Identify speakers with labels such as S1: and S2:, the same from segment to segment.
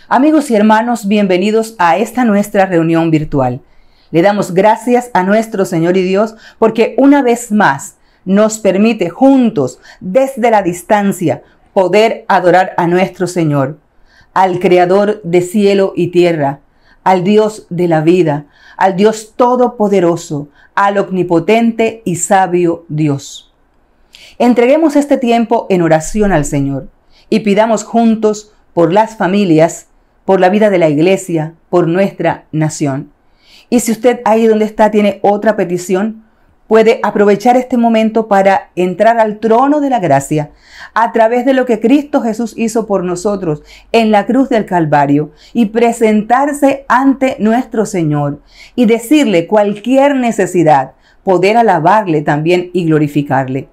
S1: Amigos y hermanos, bienvenidos a esta nuestra reunión virtual. Le damos gracias a nuestro Señor y Dios porque una vez más nos permite juntos, desde la distancia, poder adorar a nuestro Señor, al Creador de cielo y tierra, al Dios de la vida, al Dios todopoderoso, al omnipotente y sabio Dios. Entreguemos este tiempo en oración al Señor y pidamos juntos por las familias, por la vida de la iglesia, por nuestra nación. Y si usted ahí donde está tiene otra petición, puede aprovechar este momento para entrar al trono de la gracia a través de lo que Cristo Jesús hizo por nosotros en la cruz del Calvario y presentarse ante nuestro Señor y decirle cualquier necesidad, poder alabarle también y glorificarle.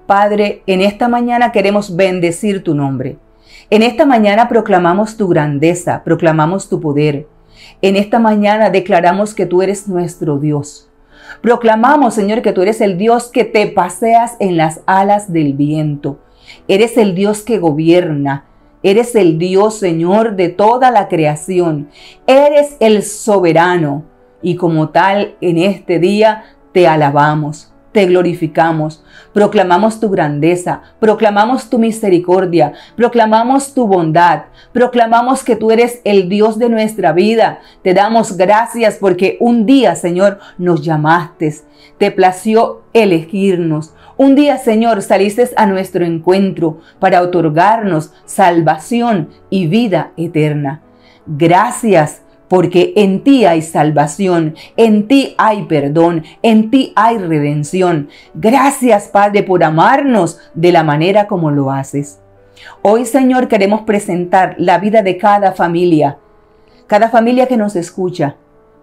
S1: Padre, en esta mañana queremos bendecir tu nombre. En esta mañana proclamamos tu grandeza, proclamamos tu poder. En esta mañana declaramos que tú eres nuestro Dios. Proclamamos, Señor, que tú eres el Dios que te paseas en las alas del viento. Eres el Dios que gobierna. Eres el Dios, Señor, de toda la creación. Eres el soberano. Y como tal, en este día te alabamos. Te glorificamos, proclamamos tu grandeza, proclamamos tu misericordia, proclamamos tu bondad, proclamamos que tú eres el Dios de nuestra vida. Te damos gracias porque un día, Señor, nos llamaste, te plació elegirnos. Un día, Señor, saliste a nuestro encuentro para otorgarnos salvación y vida eterna. Gracias, porque en ti hay salvación, en ti hay perdón, en ti hay redención. Gracias, Padre, por amarnos de la manera como lo haces. Hoy, Señor, queremos presentar la vida de cada familia que nos escucha,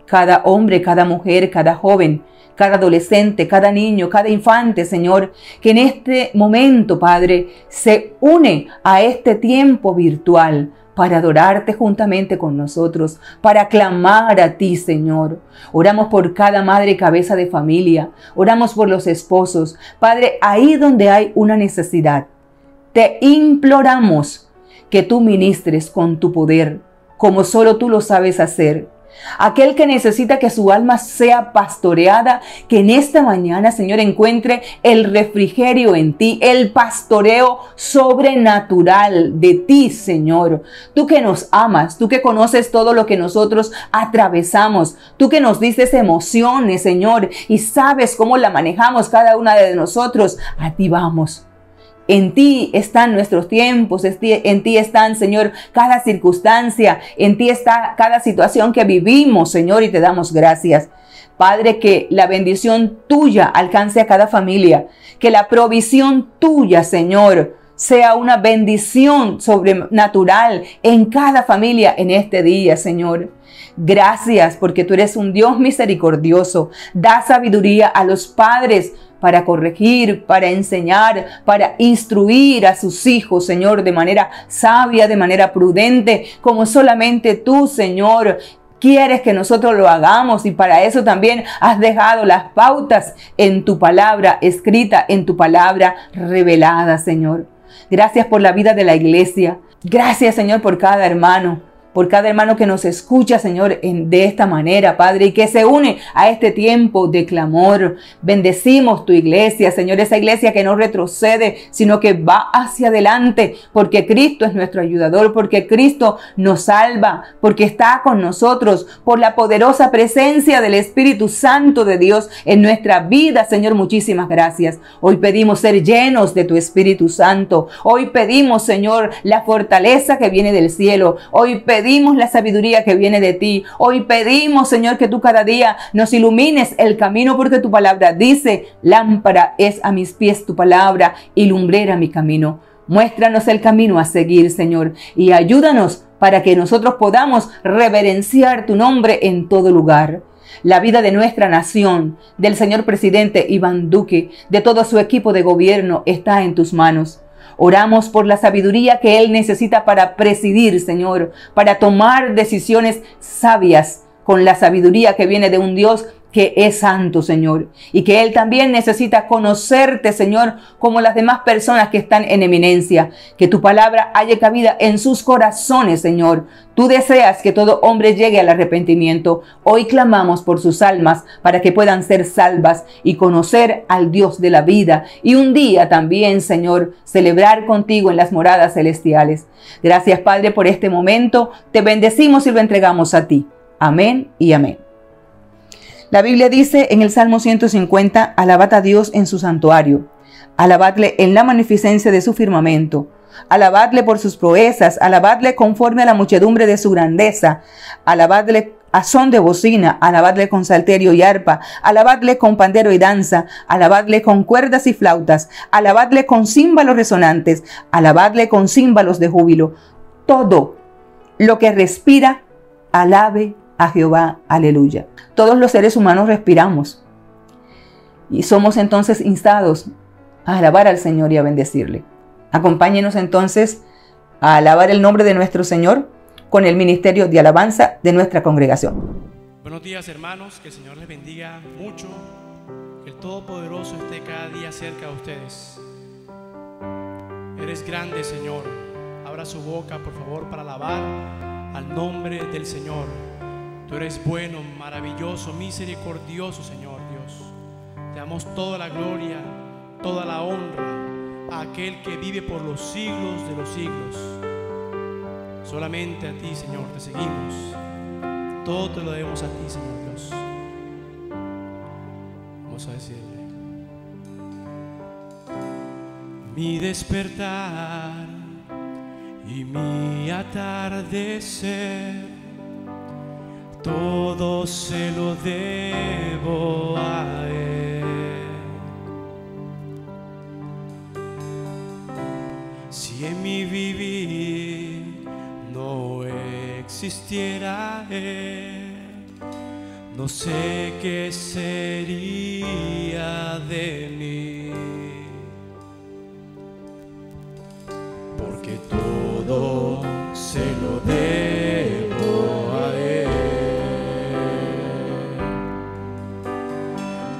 S1: cada hombre, cada mujer, cada joven, cada adolescente, cada niño, cada infante, Señor, que en este momento, Padre, se une a este tiempo virtual para adorarte juntamente con nosotros, para clamar a ti, Señor. Oramos por cada madre y cabeza de familia, oramos por los esposos. Padre, ahí donde hay una necesidad, te imploramos que tú ministres con tu poder, como solo tú lo sabes hacer. Aquel que necesita que su alma sea pastoreada, que en esta mañana, Señor, encuentre el refrigerio en ti, el pastoreo sobrenatural de ti, Señor. Tú que nos amas, tú que conoces todo lo que nosotros atravesamos, tú que nos dices emociones, Señor, y sabes cómo la manejamos cada una de nosotros. A ti vamos. En ti están nuestros tiempos, en ti están, Señor, cada circunstancia, en ti está cada situación que vivimos, Señor, y te damos gracias. Padre, que la bendición tuya alcance a cada familia, que la provisión tuya, Señor, sea una bendición sobrenatural en cada familia en este día, Señor. Gracias porque tú eres un Dios misericordioso. Da sabiduría a los padres para corregir, para enseñar, para instruir a sus hijos, Señor, de manera sabia, de manera prudente, como solamente tú, Señor, quieres que nosotros lo hagamos. Y para eso también has dejado las pautas en tu palabra escrita, en tu palabra revelada, Señor. Gracias por la vida de la iglesia. Gracias, Señor, por cada hermano que nos escucha, Señor, de esta manera, Padre, y que se une a este tiempo de clamor. Bendecimos tu iglesia, Señor, esa iglesia que no retrocede, sino que va hacia adelante, porque Cristo es nuestro ayudador, porque Cristo nos salva, porque está con nosotros, por la poderosa presencia del Espíritu Santo de Dios en nuestra vida, Señor. Muchísimas gracias. Hoy pedimos ser llenos de tu Espíritu Santo. Hoy pedimos, Señor, la fortaleza que viene del cielo. Hoy pedimos la sabiduría que viene de ti. Hoy pedimos, Señor, que tú cada día nos ilumines el camino, porque tu palabra dice: lámpara es a mis pies tu palabra y lumbrera mi camino. Muéstranos el camino a seguir, Señor, y ayúdanos para que nosotros podamos reverenciar tu nombre en todo lugar. La vida de nuestra nación, del señor presidente Iván Duque, de todo su equipo de gobierno está en tus manos. Oramos por la sabiduría que él necesita para presidir, Señor, para tomar decisiones sabias con la sabiduría que viene de un Dios que es santo, Señor, y que él también necesita conocerte, Señor, como las demás personas que están en eminencia. Que tu palabra haya cabida en sus corazones, Señor. Tú deseas que todo hombre llegue al arrepentimiento. Hoy clamamos por sus almas para que puedan ser salvas y conocer al Dios de la vida. Y un día también, Señor, celebrar contigo en las moradas celestiales. Gracias, Padre, por este momento. Te bendecimos y lo entregamos a ti. Amén y amén. La Biblia dice en el Salmo 150, alabad a Dios en su santuario, alabadle en la magnificencia de su firmamento, alabadle por sus proezas, alabadle conforme a la muchedumbre de su grandeza, alabadle a son de bocina, alabadle con salterio y arpa, alabadle con pandero y danza, alabadle con cuerdas y flautas, alabadle con címbalos resonantes, alabadle con címbalos de júbilo. Todo lo que respira, alabe a Jehová, aleluya. Todos los seres humanos respiramos y somos entonces instados a alabar al Señor y a bendecirle. Acompáñenos entonces a alabar el nombre de nuestro Señor con el ministerio de alabanza de nuestra congregación.
S2: Buenos días, hermanos, que el Señor les bendiga mucho, que el Todopoderoso esté cada día cerca de ustedes. Eres grande, Señor. Abra su boca, por favor, para alabar al nombre del Señor. Tú eres bueno, maravilloso, misericordioso, Señor Dios. Te damos toda la gloria, toda la honra a aquel que vive por los siglos de los siglos. Solamente a ti, Señor, te seguimos. Todo te lo debemos a ti, Señor Dios. Vamos a decirle: mi despertar y mi atardecer, todo se lo debo a Él. Si en mi vivir no existiera Él, no sé qué sería de mí, porque todo se lo debo a Él.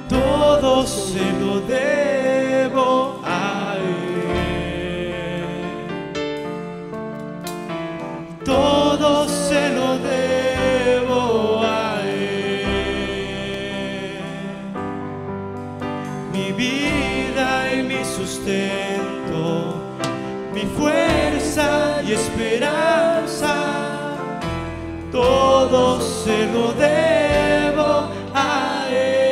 S2: Todo se lo debo a Él. Todo se lo debo a Él. Mi vida y mi sustento, mi fuerza y esperanza, todo se lo debo a Él.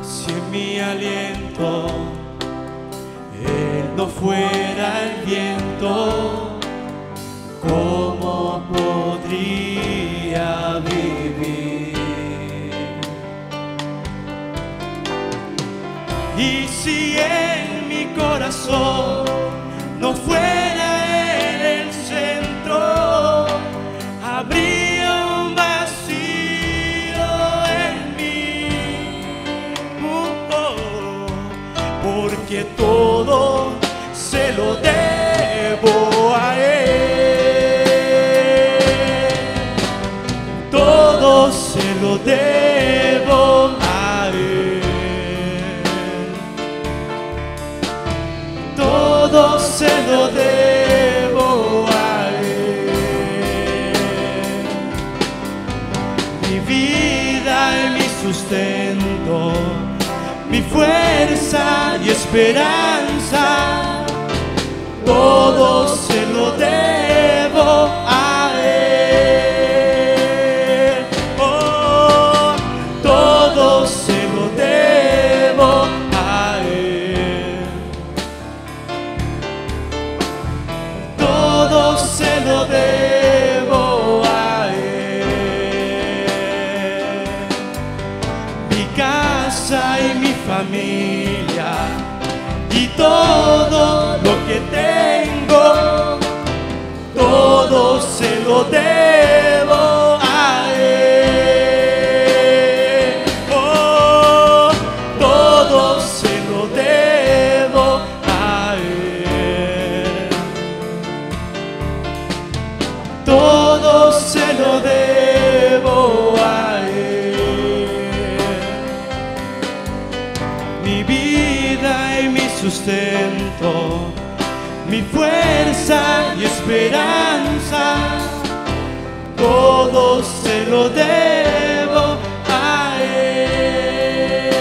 S2: Si en mi aliento Él no fuera el viento, ¿cómo podría vivir? Y si en mi corazón no fuera Él el centro, habría un vacío en mí. Porque todo se lo debo a Él. Todo se lo debo a Él. Todo se lo debo a Él. Mi vida y mi sustento, mi fuerza y esperanza, todo se lo debo a Él. Oh, todo se lo debo a Él. Todo se lo debo a Él. Mi casa y mi familia y todo lo que tengo, todo se lo debo a Él. Oh, todo se lo debo a Él. Todo se lo debo a Él. Mi vida y mi sustento, mi fuerza y esperanza, todo se lo debo a Él.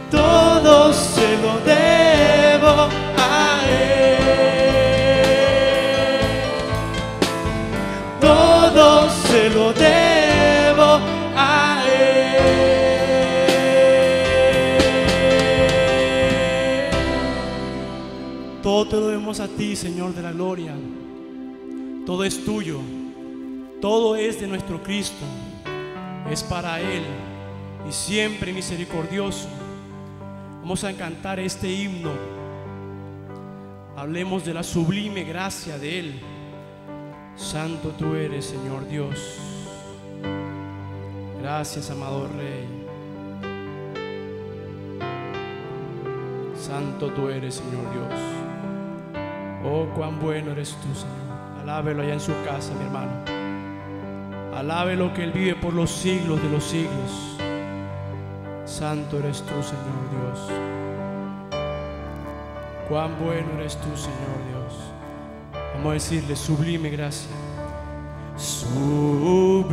S2: Todo se lo debo a Él. Todo se lo debo a Él. Todo te lo debemos a ti, Señor de la gloria. Todo es tuyo. Todo es de nuestro Cristo. Es para Él y siempre misericordioso. Vamos a cantar este himno. Hablemos de la sublime gracia de Él. Santo tú eres, Señor Dios. Gracias, amado Rey. Santo tú eres, Señor Dios. Oh, cuán bueno eres tú, Señor. Alábelo allá en su casa, mi hermano. Alábelo, que Él vive por los siglos de los siglos. Santo eres tú, Señor Dios. Cuán bueno eres tú, Señor Dios. Vamos a decirle: sublime gracia. Sublime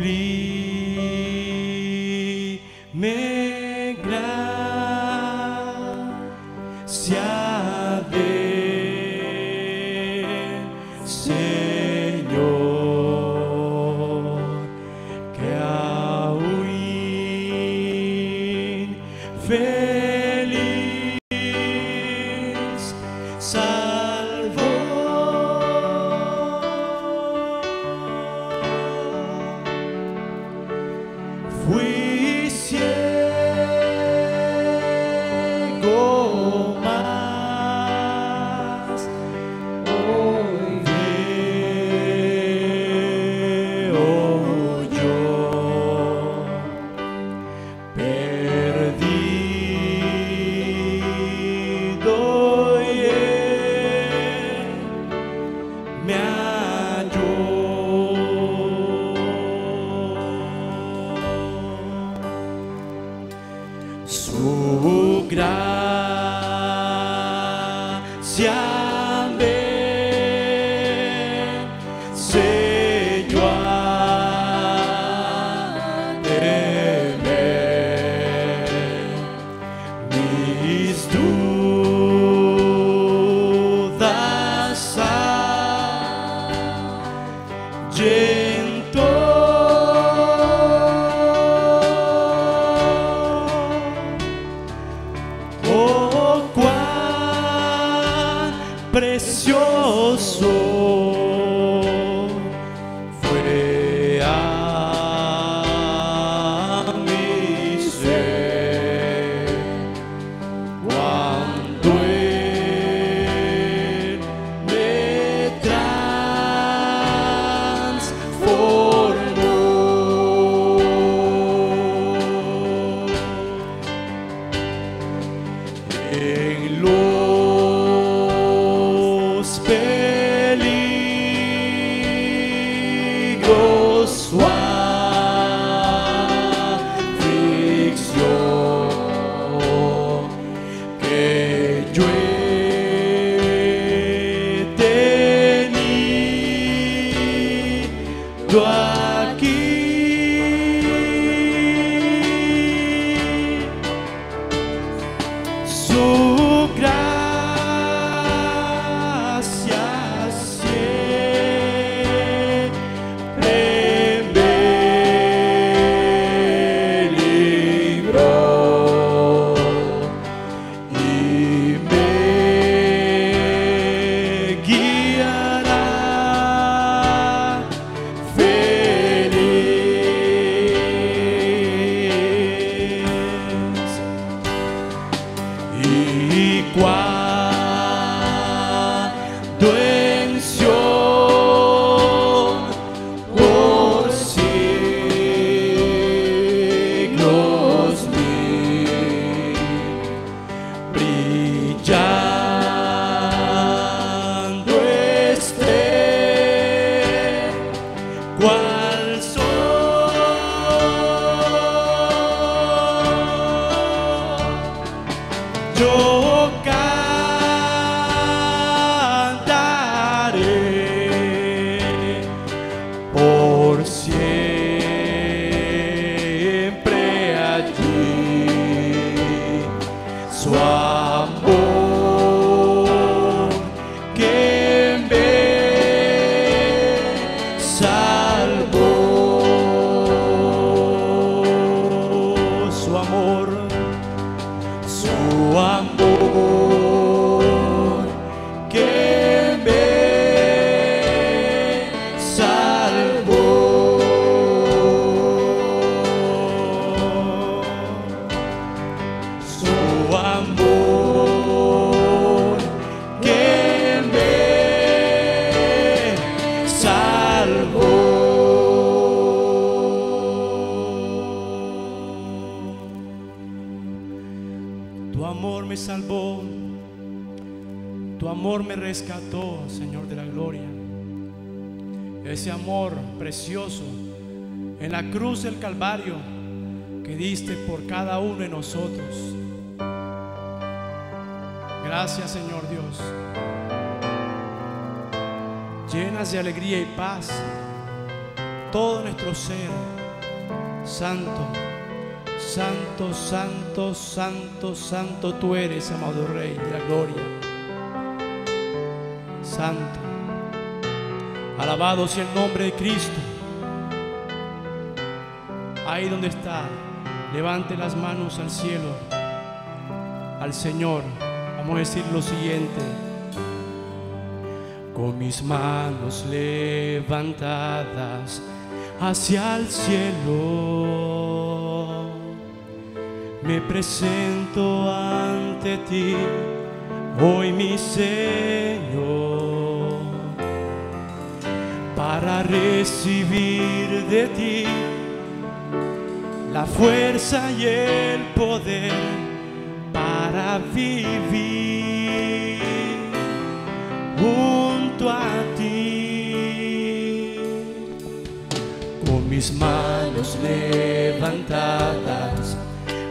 S2: gracia del Señor, que a huir feliz salvó. Fui ciego, mas hoy veo yo. Perdido, y Él me halló. Su gracia me enseñó a temer. Mis dudas ahuyentó. Oh, cuán precioso fue a mi ser cuando Él me transformó. En los peligros su aflicción que yo he tenido aquí, su gracia siempre me libró y me guiará feliz. siempre allí. Su amor que me salvó. Su amor que me salvó. Su amor que me salvó. Tu amor me salvó. Tu amor me rescató, Señor de la gloria. Ese amor precioso en la cruz del Calvario que diste por cada uno de nosotros. Gracias, Señor Dios. Llenas de alegría y paz todo nuestro ser. Santo, santo, santo, santo, santo tú eres, amado Rey de la gloria. Santo, alabado sea el nombre de Cristo. Ahí donde está, levante las manos al cielo, al Señor. Vamos a decir lo siguiente: con mis manos levantadas hacia el cielo, me presento ante ti, hoy mi Señor, para recibir de ti la fuerza y el poder para vivir junto a ti. Con mis manos levantadas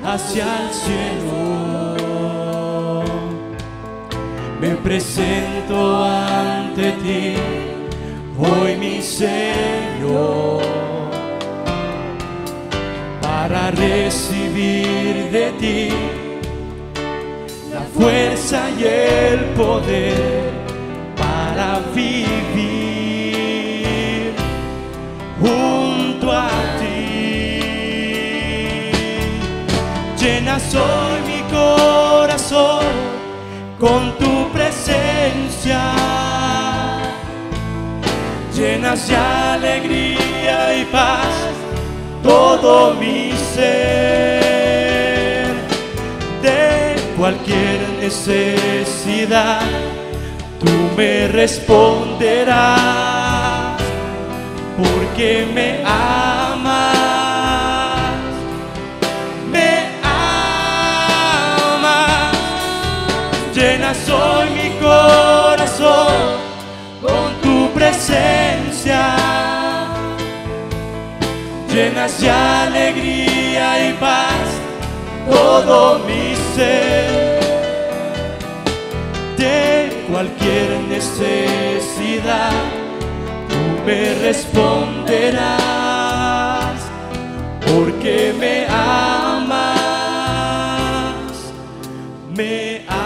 S2: hacia el cielo, me presento ante ti, hoy mi Señor, para recibir de ti la fuerza y el poder para vivir junto a ti. Llenas hoy mi corazón con tu presencia, llenas de alegría y paz todo mi ser. De cualquier necesidad tú me responderás, porque me amas, me amas. Llenas hoy mi corazón con tu presencia, llenas de alegría y paz todo mi ser. De cualquier necesidad tú me responderás, porque me amas, me amas.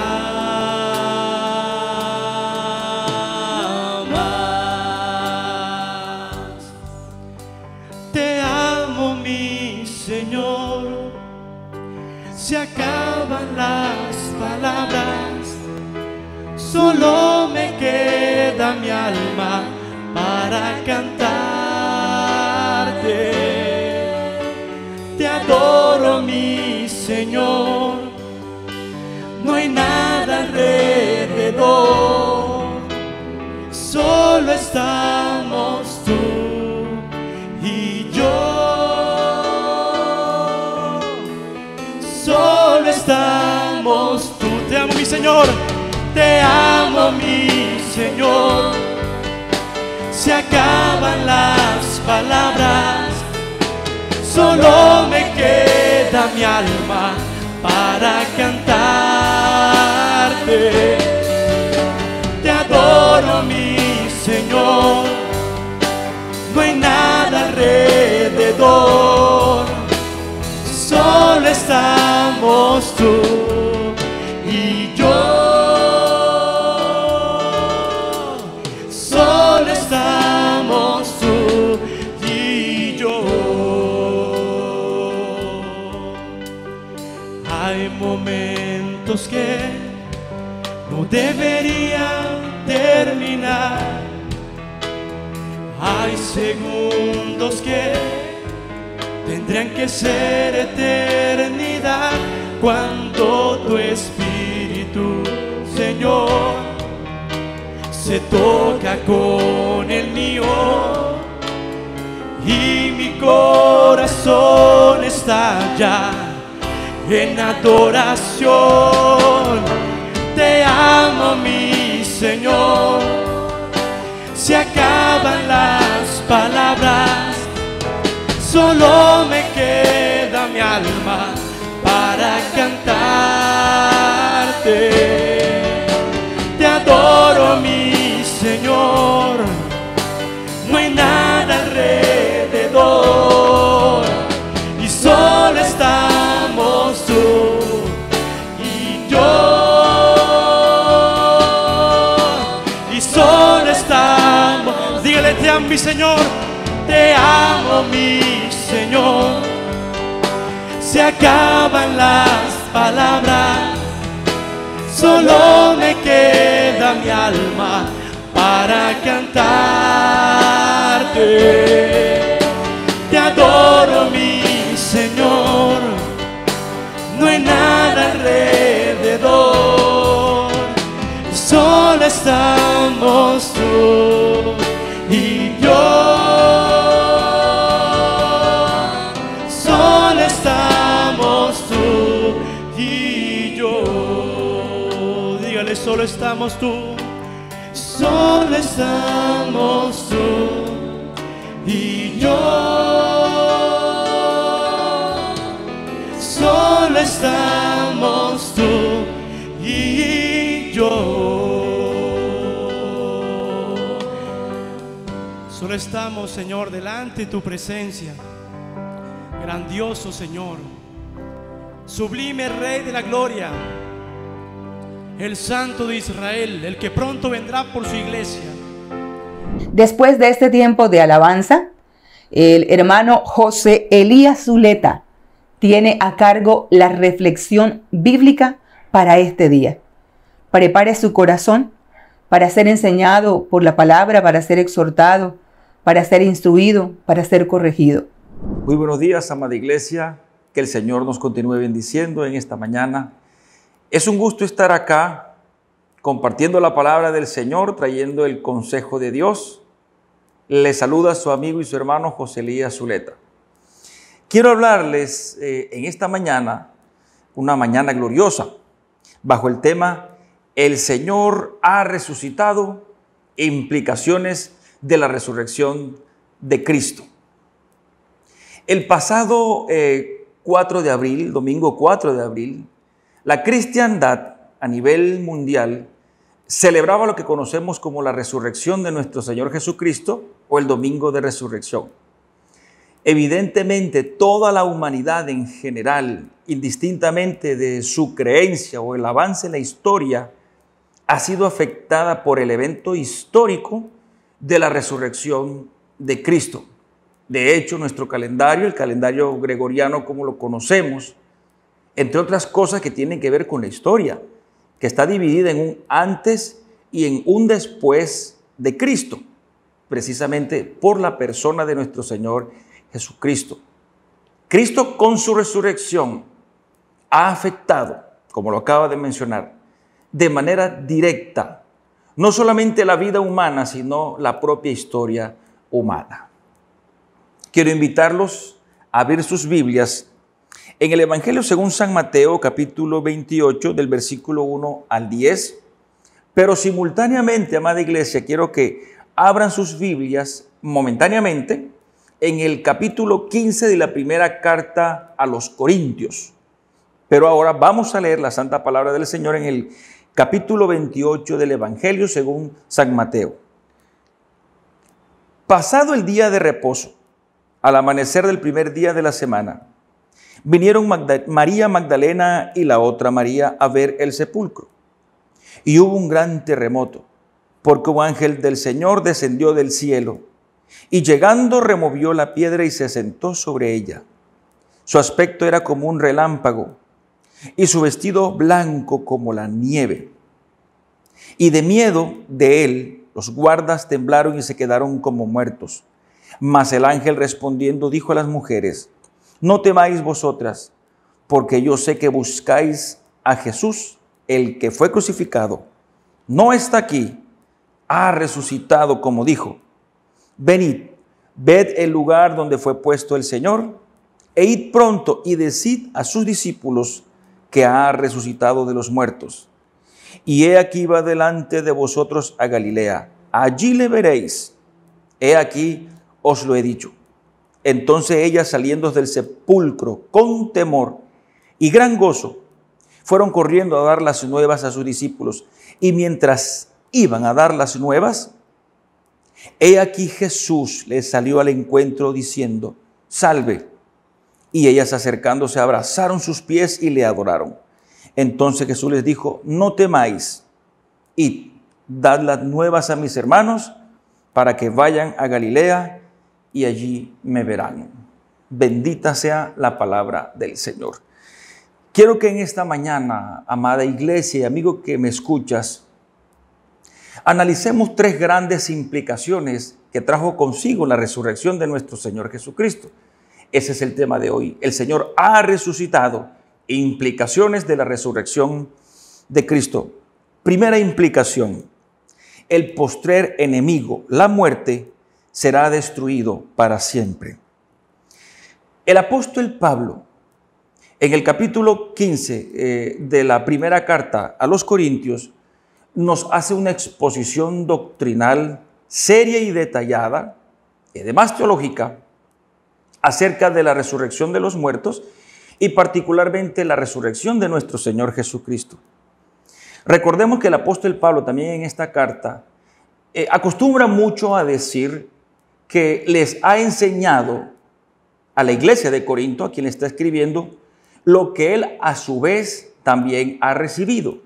S2: Te amo, mi Señor. Se acaban las palabras, solo me queda mi alma para cantarte. Te adoro, mi Señor, no hay nada alrededor, solo estamos tú y yo. Solo estamos tú. Te amo, mi Señor. Te amo, mi Señor. Se acaban las palabras, solo me queda mi alma para cantarte. Te adoro, mi Señor, no hay nada alrededor, solo estamos tú y yo. Solo estamos tú y yo. Hay momentos que no deberían terminar. Hay segundos que tendrían que ser eternidad. Cuando tu espíritu, Señor, se toca con el mío y mi corazón estalla en adoración. Te amo, mi Señor. Se acaban las palabras, solo me queda mi alma para cantarte. Te adoro, mi Señor. No hay nada alrededor y solo estamos tú y yo. Solo estamos, dígale: te amo, mi Señor, te amo, mi Señor. Se acaban las palabras, solo me queda mi alma para cantarte. Te adoro, mi Señor, no hay nada alrededor, solo estamos tú y yo. Solo estamos tú y yo. Dígale: solo estamos tú. Solo estamos tú y yo. Solo estamos tú y yo. Solo estamos, Señor, delante de tu presencia. Grandioso Señor, sublime Rey de la gloria, el Santo de Israel, el que pronto vendrá por su iglesia.
S1: Después de este tiempo de alabanza, el hermano José Elías Zuleta tiene a cargo la reflexión bíblica para este día. Prepare su corazón para ser enseñado por la palabra, para ser exhortado, para ser instruido, para ser corregido.
S3: Muy buenos días, amada iglesia. Que el Señor nos continúe bendiciendo en esta mañana. Es un gusto estar acá compartiendo la palabra del Señor, trayendo el consejo de Dios. Le saluda su amigo y su hermano José Elías Zuleta. Quiero hablarles en esta mañana, una mañana gloriosa, bajo el tema El Señor ha resucitado, implicaciones de la resurrección de Cristo. El pasado 4 de abril, domingo 4 de abril, la cristiandad a nivel mundial celebraba lo que conocemos como la resurrección de nuestro Señor Jesucristo o el Domingo de Resurrección. Evidentemente, toda la humanidad en general, indistintamente de su creencia o el avance en la historia, ha sido afectada por el evento histórico de la resurrección de Cristo. De hecho, nuestro calendario, el calendario gregoriano como lo conocemos, entre otras cosas que tienen que ver con la historia, que está dividida en un antes y en un después de Cristo, precisamente por la persona de nuestro Señor Jesucristo. Cristo con su resurrección ha afectado, como lo acaba de mencionar, de manera directa, no solamente la vida humana, sino la propia historia humana. Quiero invitarlos a abrir sus Biblias en el Evangelio según San Mateo, capítulo 28, del versículo 1 al 10. Pero simultáneamente, amada iglesia, quiero que abran sus Biblias momentáneamente en el capítulo 15 de la primera carta a los Corintios. Pero ahora vamos a leer la santa palabra del Señor en el capítulo 28 del Evangelio según San Mateo. Pasado el día de reposo, al amanecer del primer día de la semana, vinieron María Magdalena y la otra María a ver el sepulcro. Y hubo un gran terremoto, porque un ángel del Señor descendió del cielo, y llegando removió la piedra y se sentó sobre ella. Su aspecto era como un relámpago, y su vestido blanco como la nieve. Y de miedo de él, los guardas temblaron y se quedaron como muertos. Mas el ángel respondiendo dijo a las mujeres: no temáis vosotras, porque yo sé que buscáis a Jesús, el que fue crucificado. No está aquí, ha resucitado como dijo. Venid, ved el lugar donde fue puesto el Señor, e id pronto y decid a sus discípulos que ha resucitado de los muertos. Y he aquí va delante de vosotros a Galilea, allí le veréis. He aquí os lo he dicho. Entonces ellas, saliendo del sepulcro con temor y gran gozo, fueron corriendo a dar las nuevas a sus discípulos. Y mientras iban a dar las nuevas, he aquí Jesús les salió al encuentro diciendo: salve. Y ellas, acercándose, abrazaron sus pies y le adoraron. Entonces Jesús les dijo: no temáis, id, dad las nuevas a mis hermanos, para que vayan a Galilea y allí me verán. Bendita sea la palabra del Señor. Quiero que en esta mañana, amada iglesia y amigo que me escuchas, analicemos tres grandes implicaciones que trajo consigo la resurrección de nuestro Señor Jesucristo. Ese es el tema de hoy. El Señor ha resucitado. Implicaciones de la resurrección de Cristo. Primera implicación: el postrer enemigo, la muerte, será destruido para siempre. El apóstol Pablo, en el capítulo 15 de la primera carta a los Corintios, nos hace una exposición doctrinal seria y detallada, y además teológica, acerca de la resurrección de los muertos y particularmente la resurrección de nuestro Señor Jesucristo. Recordemos que el apóstol Pablo también en esta carta acostumbra mucho a decir que les ha enseñado a la iglesia de Corinto, a quien está escribiendo, lo que él a su vez también ha recibido.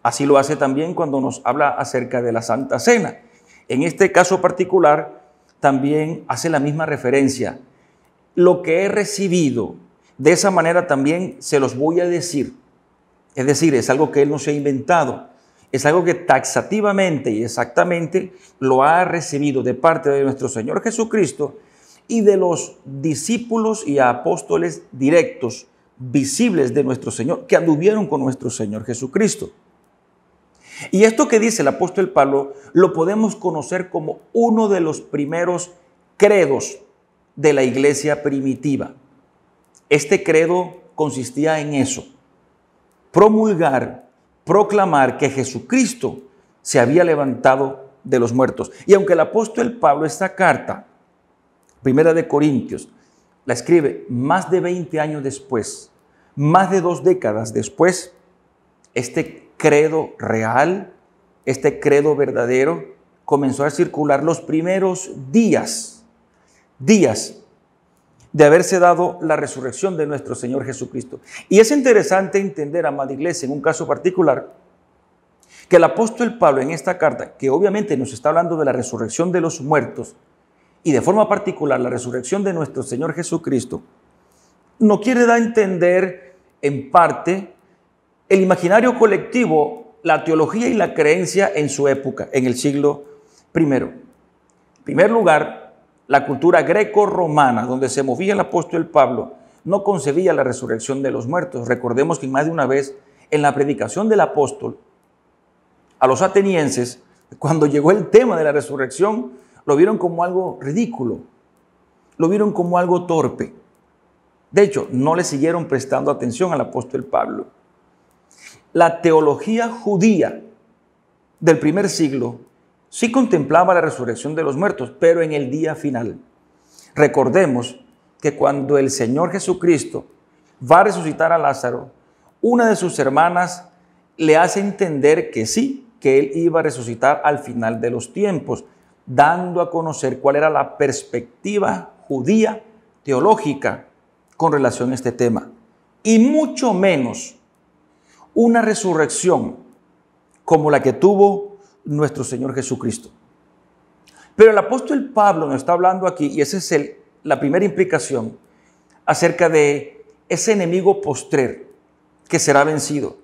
S3: Así lo hace también cuando nos habla acerca de la Santa Cena. En este caso particular también hace la misma referencia. Lo que he recibido, de esa manera también se los voy a decir. Es decir, es algo que él no se ha inventado. Es algo que taxativamente y exactamente lo ha recibido de parte de nuestro Señor Jesucristo y de los discípulos y apóstoles directos, visibles de nuestro Señor, que anduvieron con nuestro Señor Jesucristo. Y esto que dice el apóstol Pablo lo podemos conocer como uno de los primeros credos de la iglesia primitiva. Este credo consistía en eso: promulgar, proclamar que Jesucristo se había levantado de los muertos. Y aunque el apóstol Pablo esta carta, primera de Corintios, la escribe más de 20 años después, más de 2 décadas después, este credo real, este credo verdadero, comenzó a circular los primeros días de haberse dado la resurrección de nuestro Señor Jesucristo. Y es interesante entender, amada iglesia, en un caso particular, que el apóstol Pablo en esta carta, que obviamente nos está hablando de la resurrección de los muertos, y de forma particular la resurrección de nuestro Señor Jesucristo, no quiere dar a entender en parte el imaginario colectivo, la teología y la creencia en su época, en el siglo I. En primer lugar, la cultura greco-romana, donde se movía el apóstol Pablo, no concebía la resurrección de los muertos. Recordemos que más de una vez en la predicación del apóstol a los atenienses, cuando llegó el tema de la resurrección, lo vieron como algo ridículo, lo vieron como algo torpe. De hecho, no le siguieron prestando atención al apóstol Pablo. La teología judía del primer siglo sí contemplaba la resurrección de los muertos, pero en el día final. Recordemos que cuando el Señor Jesucristo va a resucitar a Lázaro, una de sus hermanas le hace entender que sí, que él iba a resucitar al final de los tiempos. dando a conocer cuál era la perspectiva judía teológica con relación a este tema. Y mucho menos una resurrección como la que tuvo nuestro Señor Jesucristo. Pero el apóstol Pablo nos está hablando aquí, y esa es la primera implicación, acerca de ese enemigo postrer que será vencido.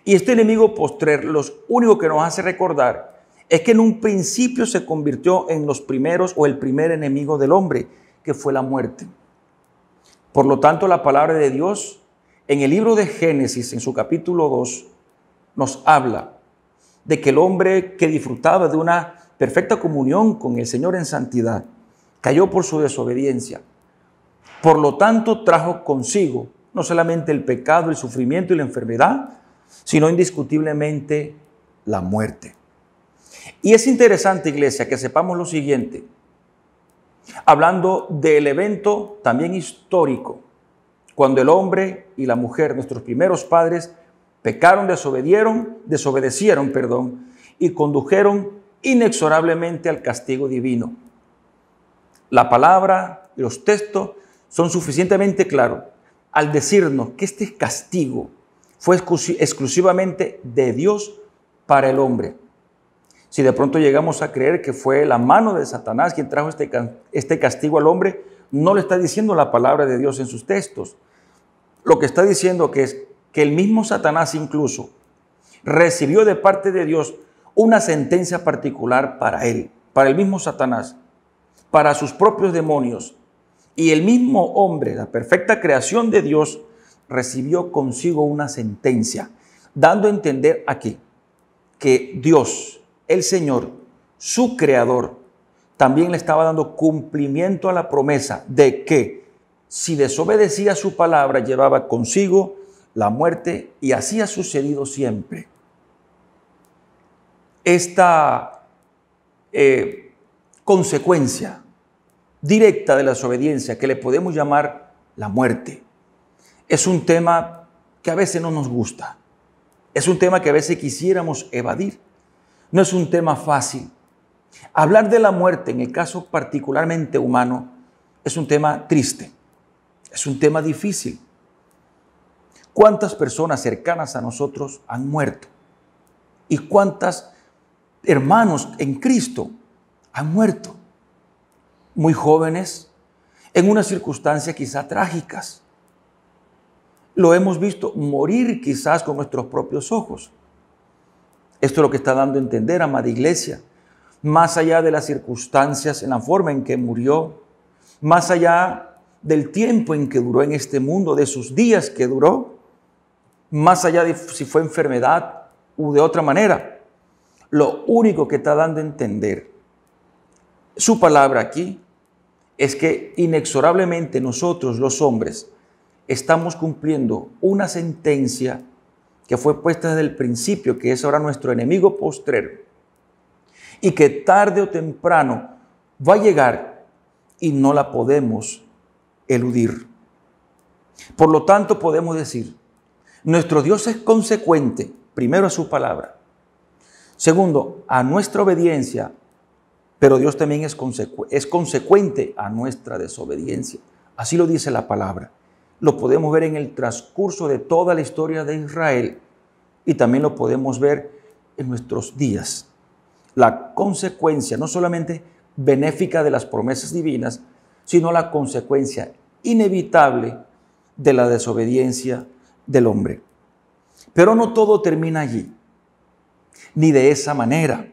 S3: Y este enemigo postrer, lo único que nos hace recordar es que en un principio se convirtió en los primeros o el primer enemigo del hombre, que fue la muerte. Por lo tanto, la palabra de Dios en el libro de Génesis, en su capítulo 2, nos habla de que el hombre que disfrutaba de una perfecta comunión con el Señor en santidad cayó por su desobediencia. Por lo tanto, trajo consigo no solamente el pecado, el sufrimiento y la enfermedad, sino indiscutiblemente la muerte. Y es interesante, iglesia, que sepamos lo siguiente, hablando del evento también histórico, cuando el hombre y la mujer, nuestros primeros padres, pecaron, desobedecieron, y condujeron inexorablemente al castigo divino. La palabra y los textos son suficientemente claros al decirnos que este castigo fue exclusivamente de Dios para el hombre. Si de pronto llegamos a creer que fue la mano de Satanás quien trajo este castigo al hombre, no lo está diciendo la palabra de Dios en sus textos. Lo que está diciendo que es que el mismo Satanás incluso recibió de parte de Dios una sentencia particular para él, para el mismo Satanás, para sus propios demonios. Y el mismo hombre, la perfecta creación de Dios, recibió consigo una sentencia, dando a entender aquí que Dios, el Señor, su creador, también le estaba dando cumplimiento a la promesa de que si desobedecía su palabra llevaba consigo la muerte, y así ha sucedido siempre. Esta consecuencia directa de la desobediencia, que le podemos llamar la muerte, es un tema que a veces no nos gusta. Es un tema que a veces quisiéramos evadir. No es un tema fácil. Hablar de la muerte, en el caso particularmente humano, es un tema triste. Es un tema difícil. ¿Cuántas personas cercanas a nosotros han muerto? ¿Y cuántos hermanos en Cristo han muerto? Muy jóvenes, en unas circunstancias quizás trágicas. Lo hemos visto morir quizás con nuestros propios ojos. Esto es lo que está dando a entender, amada iglesia. Más allá de las circunstancias, en la forma en que murió, más allá del tiempo en que duró en este mundo, de sus días que duró, más allá de si fue enfermedad u de otra manera, lo único que está dando a entender su palabra aquí es que inexorablemente nosotros los hombres estamos cumpliendo una sentencia que fue puesta desde el principio, que es ahora nuestro enemigo postrero, y que tarde o temprano va a llegar y no la podemos eludir. Por lo tanto, podemos decir, nuestro Dios es consecuente, primero a su palabra, segundo, a nuestra obediencia, pero Dios también es consecuente a nuestra desobediencia. Así lo dice la palabra. Lo podemos ver en el transcurso de toda la historia de Israel y también lo podemos ver en nuestros días. La consecuencia no solamente benéfica de las promesas divinas, sino la consecuencia inevitable de la desobediencia del hombre. Pero no todo termina allí, ni de esa manera.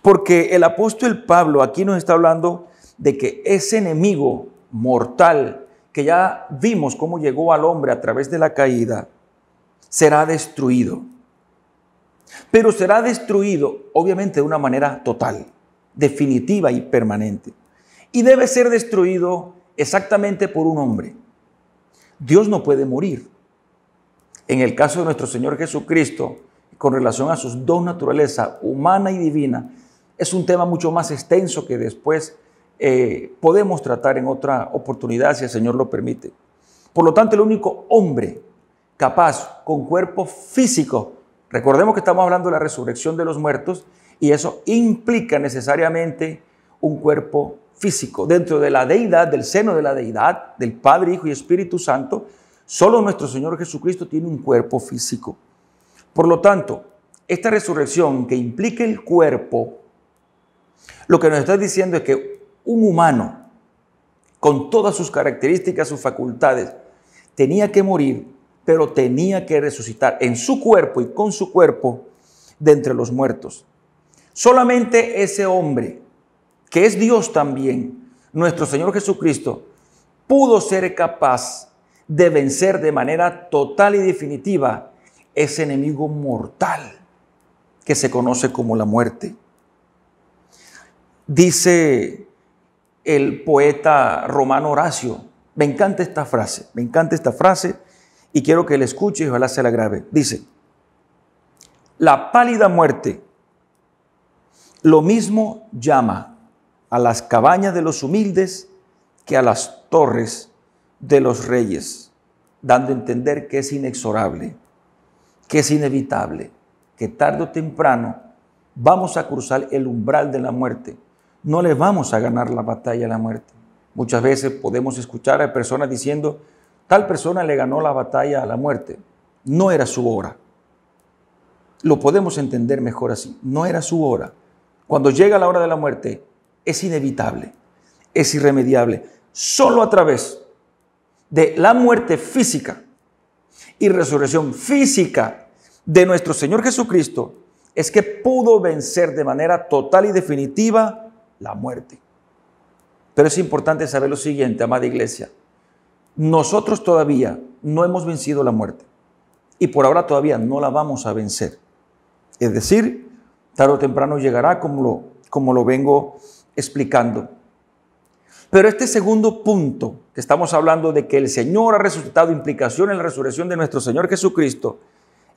S3: Porque el apóstol Pablo aquí nos está hablando de que ese enemigo mortal que ya vimos cómo llegó al hombre a través de la caída, será destruido. Pero será destruido, obviamente, de una manera total, definitiva y permanente. Y debe ser destruido exactamente por un hombre. Dios no puede morir. En el caso de nuestro Señor Jesucristo, con relación a sus dos naturalezas, humana y divina, es un tema mucho más extenso que después podemos tratar en otra oportunidad, si el Señor lo permite. Por lo tanto, el único hombre capaz, con cuerpo físico, recordemos que estamos hablando de la resurrección de los muertos, Y eso implica necesariamente un cuerpo físico. Dentro de la deidad, del seno de la deidad, del Padre, Hijo y Espíritu Santo, solo nuestro Señor Jesucristo tiene un cuerpo físico. Por lo tanto, esta resurrección que implica el cuerpo, lo que nos está diciendo es que un humano, con todas sus características, sus facultades, tenía que morir, pero tenía que resucitar en su cuerpo y con su cuerpo de entre los muertos. Solamente ese hombre, que es Dios también, nuestro Señor Jesucristo, pudo ser capaz de vencer de manera total y definitiva ese enemigo mortal que se conoce como la muerte. Dice el poeta romano Horacio, me encanta esta frase y quiero que la escuche y ojalá se la grabe. Dice, la pálida muerte lo mismo llama a las cabañas de los humildes que a las torres de los reyes, dando a entender que es inexorable, que es inevitable, que tarde o temprano vamos a cruzar el umbral de la muerte. No le vamos a ganar la batalla a la muerte. Muchas veces podemos escuchar a personas diciendo, tal persona le ganó la batalla a la muerte. No era su hora. Lo podemos entender mejor así. No era su hora. Cuando llega la hora de la muerte, es inevitable, es irremediable. Solo a través de la muerte física y resurrección física de nuestro Señor Jesucristo es que pudo vencer de manera total y definitiva la muerte. Pero es importante saber lo siguiente, amada iglesia. Nosotros todavía no hemos vencido la muerte y por ahora todavía no la vamos a vencer. Es decir, tarde o temprano llegará como lo vengo explicando. Pero este segundo punto que estamos hablando de que el Señor ha resucitado, implicación en la resurrección de nuestro Señor Jesucristo,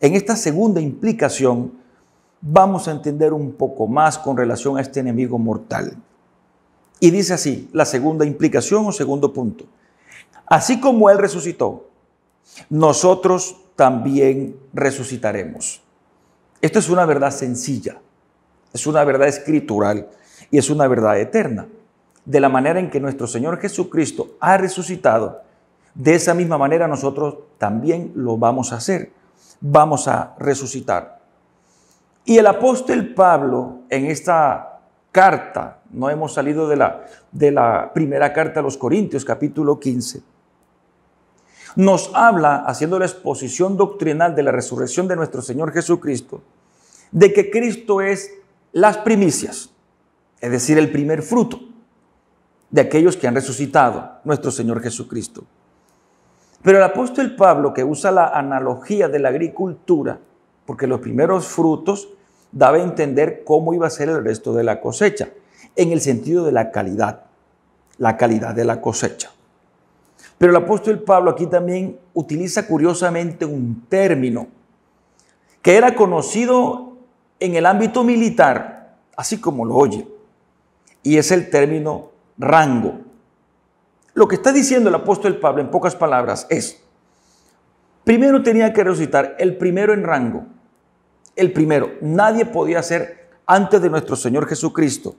S3: en esta segunda implicación vamos a entender un poco más con relación a este enemigo mortal. Y dice así, la segunda implicación o segundo punto. Así como Él resucitó, nosotros también resucitaremos. Esto es una verdad sencilla, es una verdad escritural y es una verdad eterna. De la manera en que nuestro Señor Jesucristo ha resucitado, de esa misma manera nosotros también lo vamos a hacer. Vamos a resucitar. Y el apóstol Pablo en esta carta, no hemos salido de la primera carta a los Corintios, capítulo 15, nos habla, haciendo la exposición doctrinal de la resurrección de nuestro Señor Jesucristo, de que Cristo es las primicias, es decir, el primer fruto de aquellos que han resucitado, nuestro Señor Jesucristo. Pero el apóstol Pablo, que usa la analogía de la agricultura, porque los primeros frutos daba a entender cómo iba a ser el resto de la cosecha, en el sentido de la calidad de la cosecha. Pero el apóstol Pablo aquí también utiliza curiosamente un término que era conocido en el ámbito militar, así como lo oye, y es el término rango. Lo que está diciendo el apóstol Pablo en pocas palabras es, primero tenía que resucitar el primero en rango, el primero, nadie podía ser antes de nuestro Señor Jesucristo.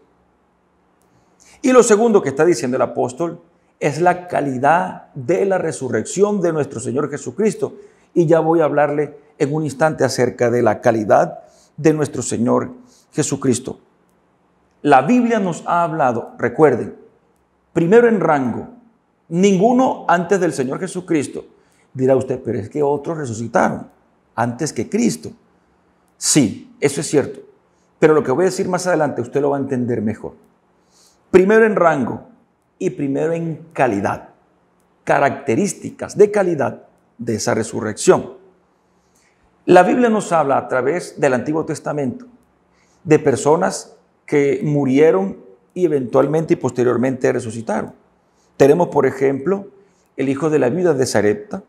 S3: Y lo segundo que está diciendo el apóstol es la calidad de la resurrección de nuestro Señor Jesucristo. Y ya voy a hablarle en un instante acerca de la calidad de nuestro Señor Jesucristo. La Biblia nos ha hablado, recuerden, primero en rango, ninguno antes del Señor Jesucristo. Dirá usted, pero es que otros resucitaron antes que Cristo. Sí, eso es cierto, pero lo que voy a decir más adelante usted lo va a entender mejor. Primero en rango y primero en calidad, características de calidad de esa resurrección. La Biblia nos habla a través del Antiguo Testamento de personas que murieron y eventualmente y posteriormente resucitaron. Tenemos, por ejemplo, el hijo de la viuda de Sarepta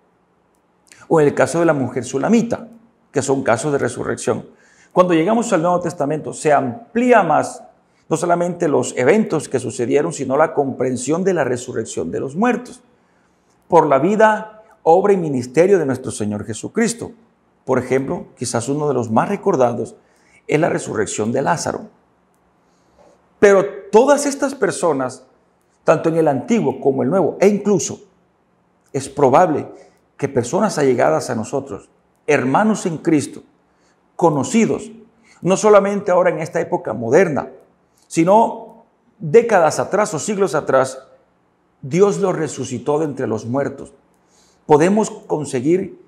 S3: o en el caso de la mujer sulamita, que son casos de resurrección. Cuando llegamos al Nuevo Testamento se amplía más no solamente los eventos que sucedieron, sino la comprensión de la resurrección de los muertos por la vida, obra y ministerio de nuestro Señor Jesucristo. Por ejemplo, quizás uno de los más recordados es la resurrección de Lázaro. Pero todas estas personas, tanto en el Antiguo como el Nuevo, e incluso es probable que personas allegadas a nosotros, hermanos en Cristo, conocidos, no solamente ahora en esta época moderna, sino décadas atrás o siglos atrás, Dios los resucitó de entre los muertos. Podemos conseguir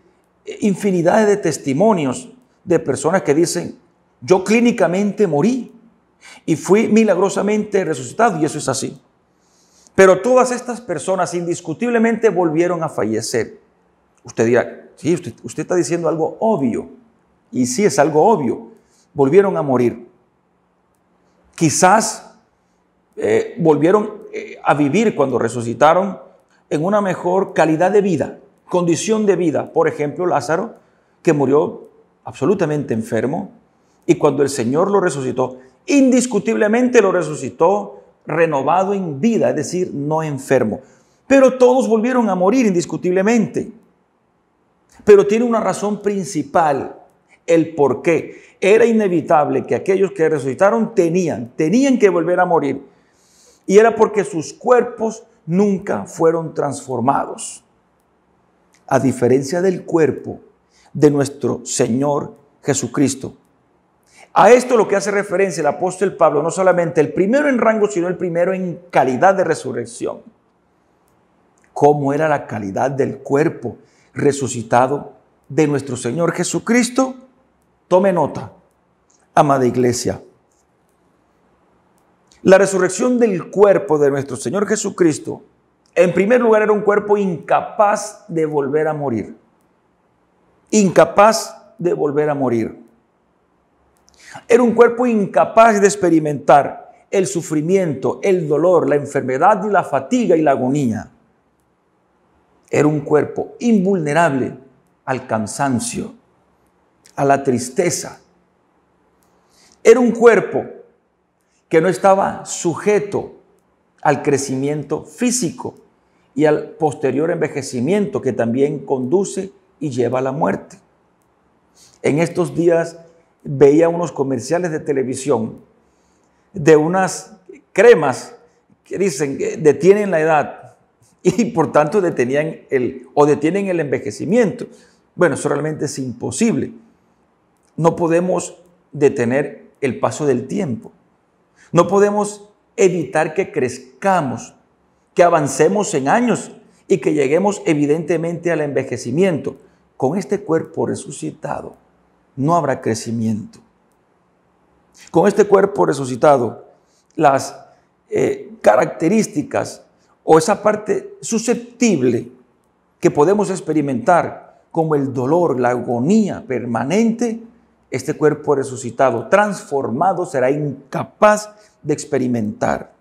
S3: infinidad de testimonios de personas que dicen, yo clínicamente morí y fui milagrosamente resucitado, y eso es así. Pero todas estas personas indiscutiblemente volvieron a fallecer. Usted dirá, sí, usted está diciendo algo obvio. Y sí, es algo obvio. Volvieron a morir. Quizás volvieron a vivir cuando resucitaron en una mejor calidad de vida, condición de vida. Por ejemplo, Lázaro, que murió absolutamente enfermo, y cuando el Señor lo resucitó, indiscutiblemente lo resucitó renovado en vida, es decir, no enfermo. Pero todos volvieron a morir indiscutiblemente. Pero tiene una razón principal, el por qué. Era inevitable que aquellos que resucitaron tenían que volver a morir. Y era porque sus cuerpos nunca fueron transformados. A diferencia del cuerpo de nuestro Señor Jesucristo. A esto lo que hace referencia el apóstol Pablo, no solamente el primero en rango, sino el primero en calidad de resurrección. ¿Cómo era la calidad del cuerpo resucitado de nuestro Señor Jesucristo? Tome nota, amada iglesia. La resurrección del cuerpo de nuestro Señor Jesucristo, en primer lugar, era un cuerpo incapaz de volver a morir. Incapaz de volver a morir. Era un cuerpo incapaz de experimentar el sufrimiento, el dolor, la enfermedad y la fatiga y la agonía. Era un cuerpo invulnerable al cansancio, a la tristeza. Era un cuerpo que no estaba sujeto al crecimiento físico y al posterior envejecimiento que también conduce y lleva a la muerte. En estos días veía unos comerciales de televisión de unas cremas que dicen que detienen la edad y por tanto detienen el envejecimiento. Bueno, eso realmente es imposible. No podemos detener el paso del tiempo. No podemos evitar que crezcamos, que avancemos en años y que lleguemos evidentemente al envejecimiento. Con este cuerpo resucitado no habrá crecimiento. Con este cuerpo resucitado, las características o esa parte susceptible que podemos experimentar como el dolor, la agonía permanente, este cuerpo resucitado, transformado, será incapaz de experimentar.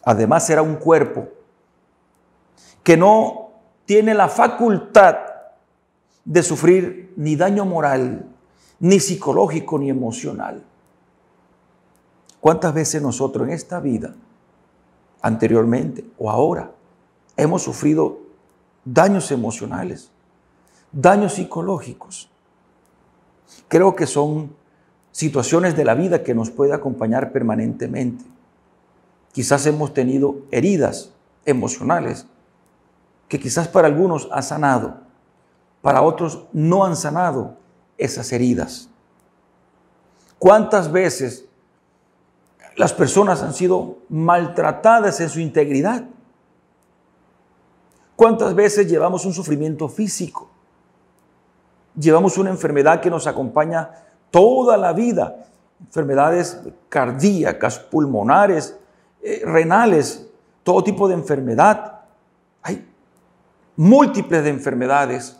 S3: Además, será un cuerpo que no tiene la facultad de sufrir ni daño moral, ni psicológico, ni emocional. ¿Cuántas veces nosotros en esta vida, anteriormente o ahora, hemos sufrido daños emocionales, daños psicológicos? Creo que son situaciones de la vida que nos puede acompañar permanentemente. Quizás hemos tenido heridas emocionales que quizás para algunos ha sanado, para otros no han sanado esas heridas. ¿Cuántas veces las personas han sido maltratadas en su integridad? ¿Cuántas veces llevamos un sufrimiento físico? Llevamos una enfermedad que nos acompaña toda la vida. Enfermedades cardíacas, pulmonares, renales, todo tipo de enfermedad. Hay múltiples de enfermedades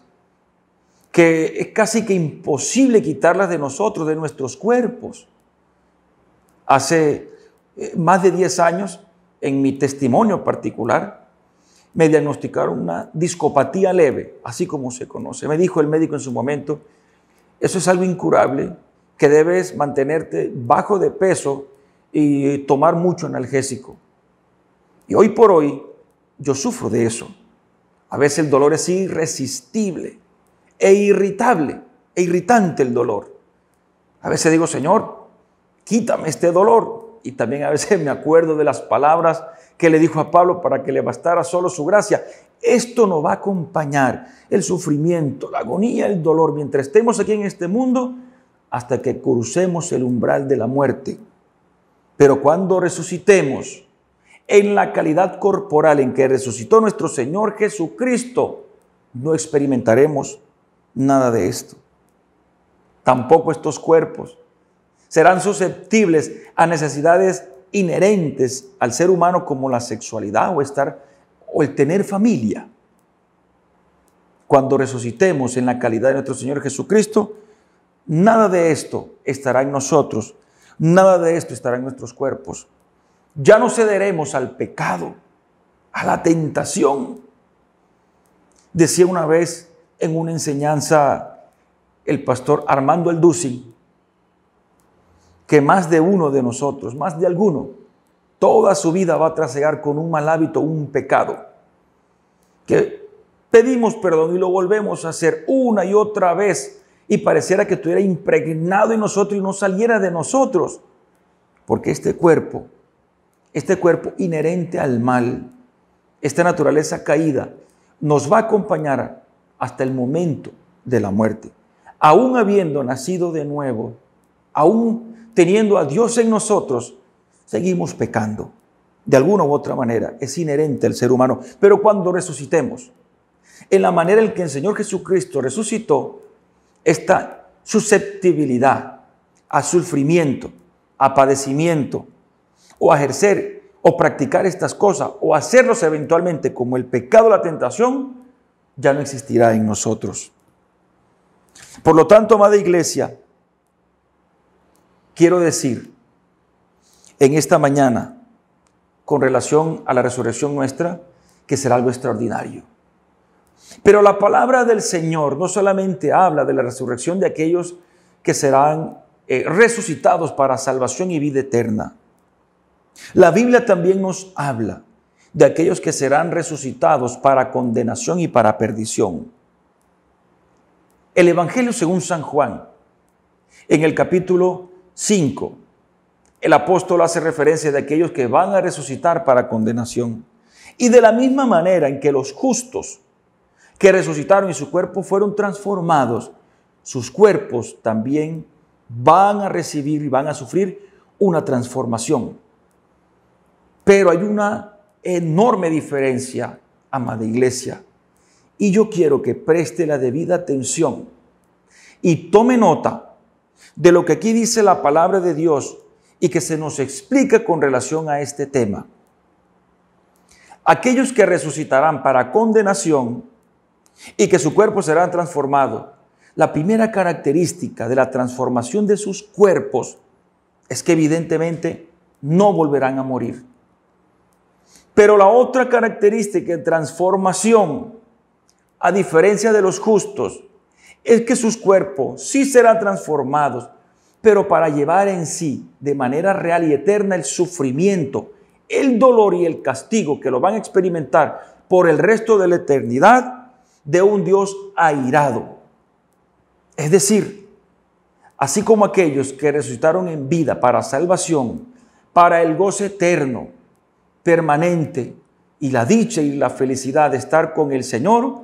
S3: que es casi que imposible quitarlas de nosotros, de nuestros cuerpos. Hace más de 10 años, en mi testimonio particular, me diagnosticaron una discopatía leve, así como se conoce. Me dijo el médico en su momento, eso es algo incurable, que debes mantenerte bajo de peso y tomar mucho analgésico. Y hoy por hoy, yo sufro de eso. A veces el dolor es irresistible e irritable, e irritante el dolor. A veces digo, Señor, quítame este dolor. Y también a veces me acuerdo de las palabras que le dijo a Pablo para que le bastara solo su gracia. Esto nos va a acompañar, el sufrimiento, la agonía, el dolor, mientras estemos aquí en este mundo, hasta que crucemos el umbral de la muerte. Pero cuando resucitemos, en la calidad corporal en que resucitó nuestro Señor Jesucristo, no experimentaremos nada de esto. Tampoco estos cuerpos serán susceptibles a necesidades inherentes al ser humano como la sexualidad o el tener familia. Cuando resucitemos en la calidad de nuestro Señor Jesucristo, nada de esto estará en nosotros, nada de esto estará en nuestros cuerpos. Ya no cederemos al pecado, a la tentación. Decía una vez en una enseñanza el pastor Armando Elducin, que más de uno de nosotros, más de alguno, toda su vida va a trasegar con un mal hábito, un pecado, que pedimos perdón y lo volvemos a hacer una y otra vez y pareciera que estuviera impregnado en nosotros y no saliera de nosotros, porque este cuerpo inherente al mal, esta naturaleza caída, nos va a acompañar hasta el momento de la muerte. Aún habiendo nacido de nuevo, aún teniendo a Dios en nosotros, seguimos pecando. De alguna u otra manera, es inherente al ser humano. Pero cuando resucitemos, en la manera en que el Señor Jesucristo resucitó, esta susceptibilidad a sufrimiento, a padecimiento, o a ejercer o practicar estas cosas, o hacerlos eventualmente como el pecado o la tentación, ya no existirá en nosotros. Por lo tanto, amada iglesia, quiero decir en esta mañana, con relación a la resurrección nuestra, que será algo extraordinario. Pero la palabra del Señor no solamente habla de la resurrección de aquellos que serán resucitados para salvación y vida eterna. La Biblia también nos habla de aquellos que serán resucitados para condenación y para perdición. El Evangelio según San Juan, en el capítulo 5, el apóstol hace referencia de aquellos que van a resucitar para condenación. Y de la misma manera en que los justos que resucitaron y su cuerpo fueron transformados, sus cuerpos también van a recibir y van a sufrir una transformación. Pero hay una enorme diferencia, amada iglesia, y yo quiero que preste la debida atención y tome nota de lo que aquí dice la palabra de Dios y que se nos explica con relación a este tema. Aquellos que resucitarán para condenación y que su cuerpo será transformado, la primera característica de la transformación de sus cuerpos es que evidentemente no volverán a morir. Pero la otra característica de transformación, a diferencia de los justos, es que sus cuerpos sí serán transformados, pero para llevar en sí de manera real y eterna el sufrimiento, el dolor y el castigo que lo van a experimentar por el resto de la eternidad de un Dios airado. Es decir, así como aquellos que resucitaron en vida para salvación, para el gozo eterno, permanente y la dicha y la felicidad de estar con el Señor,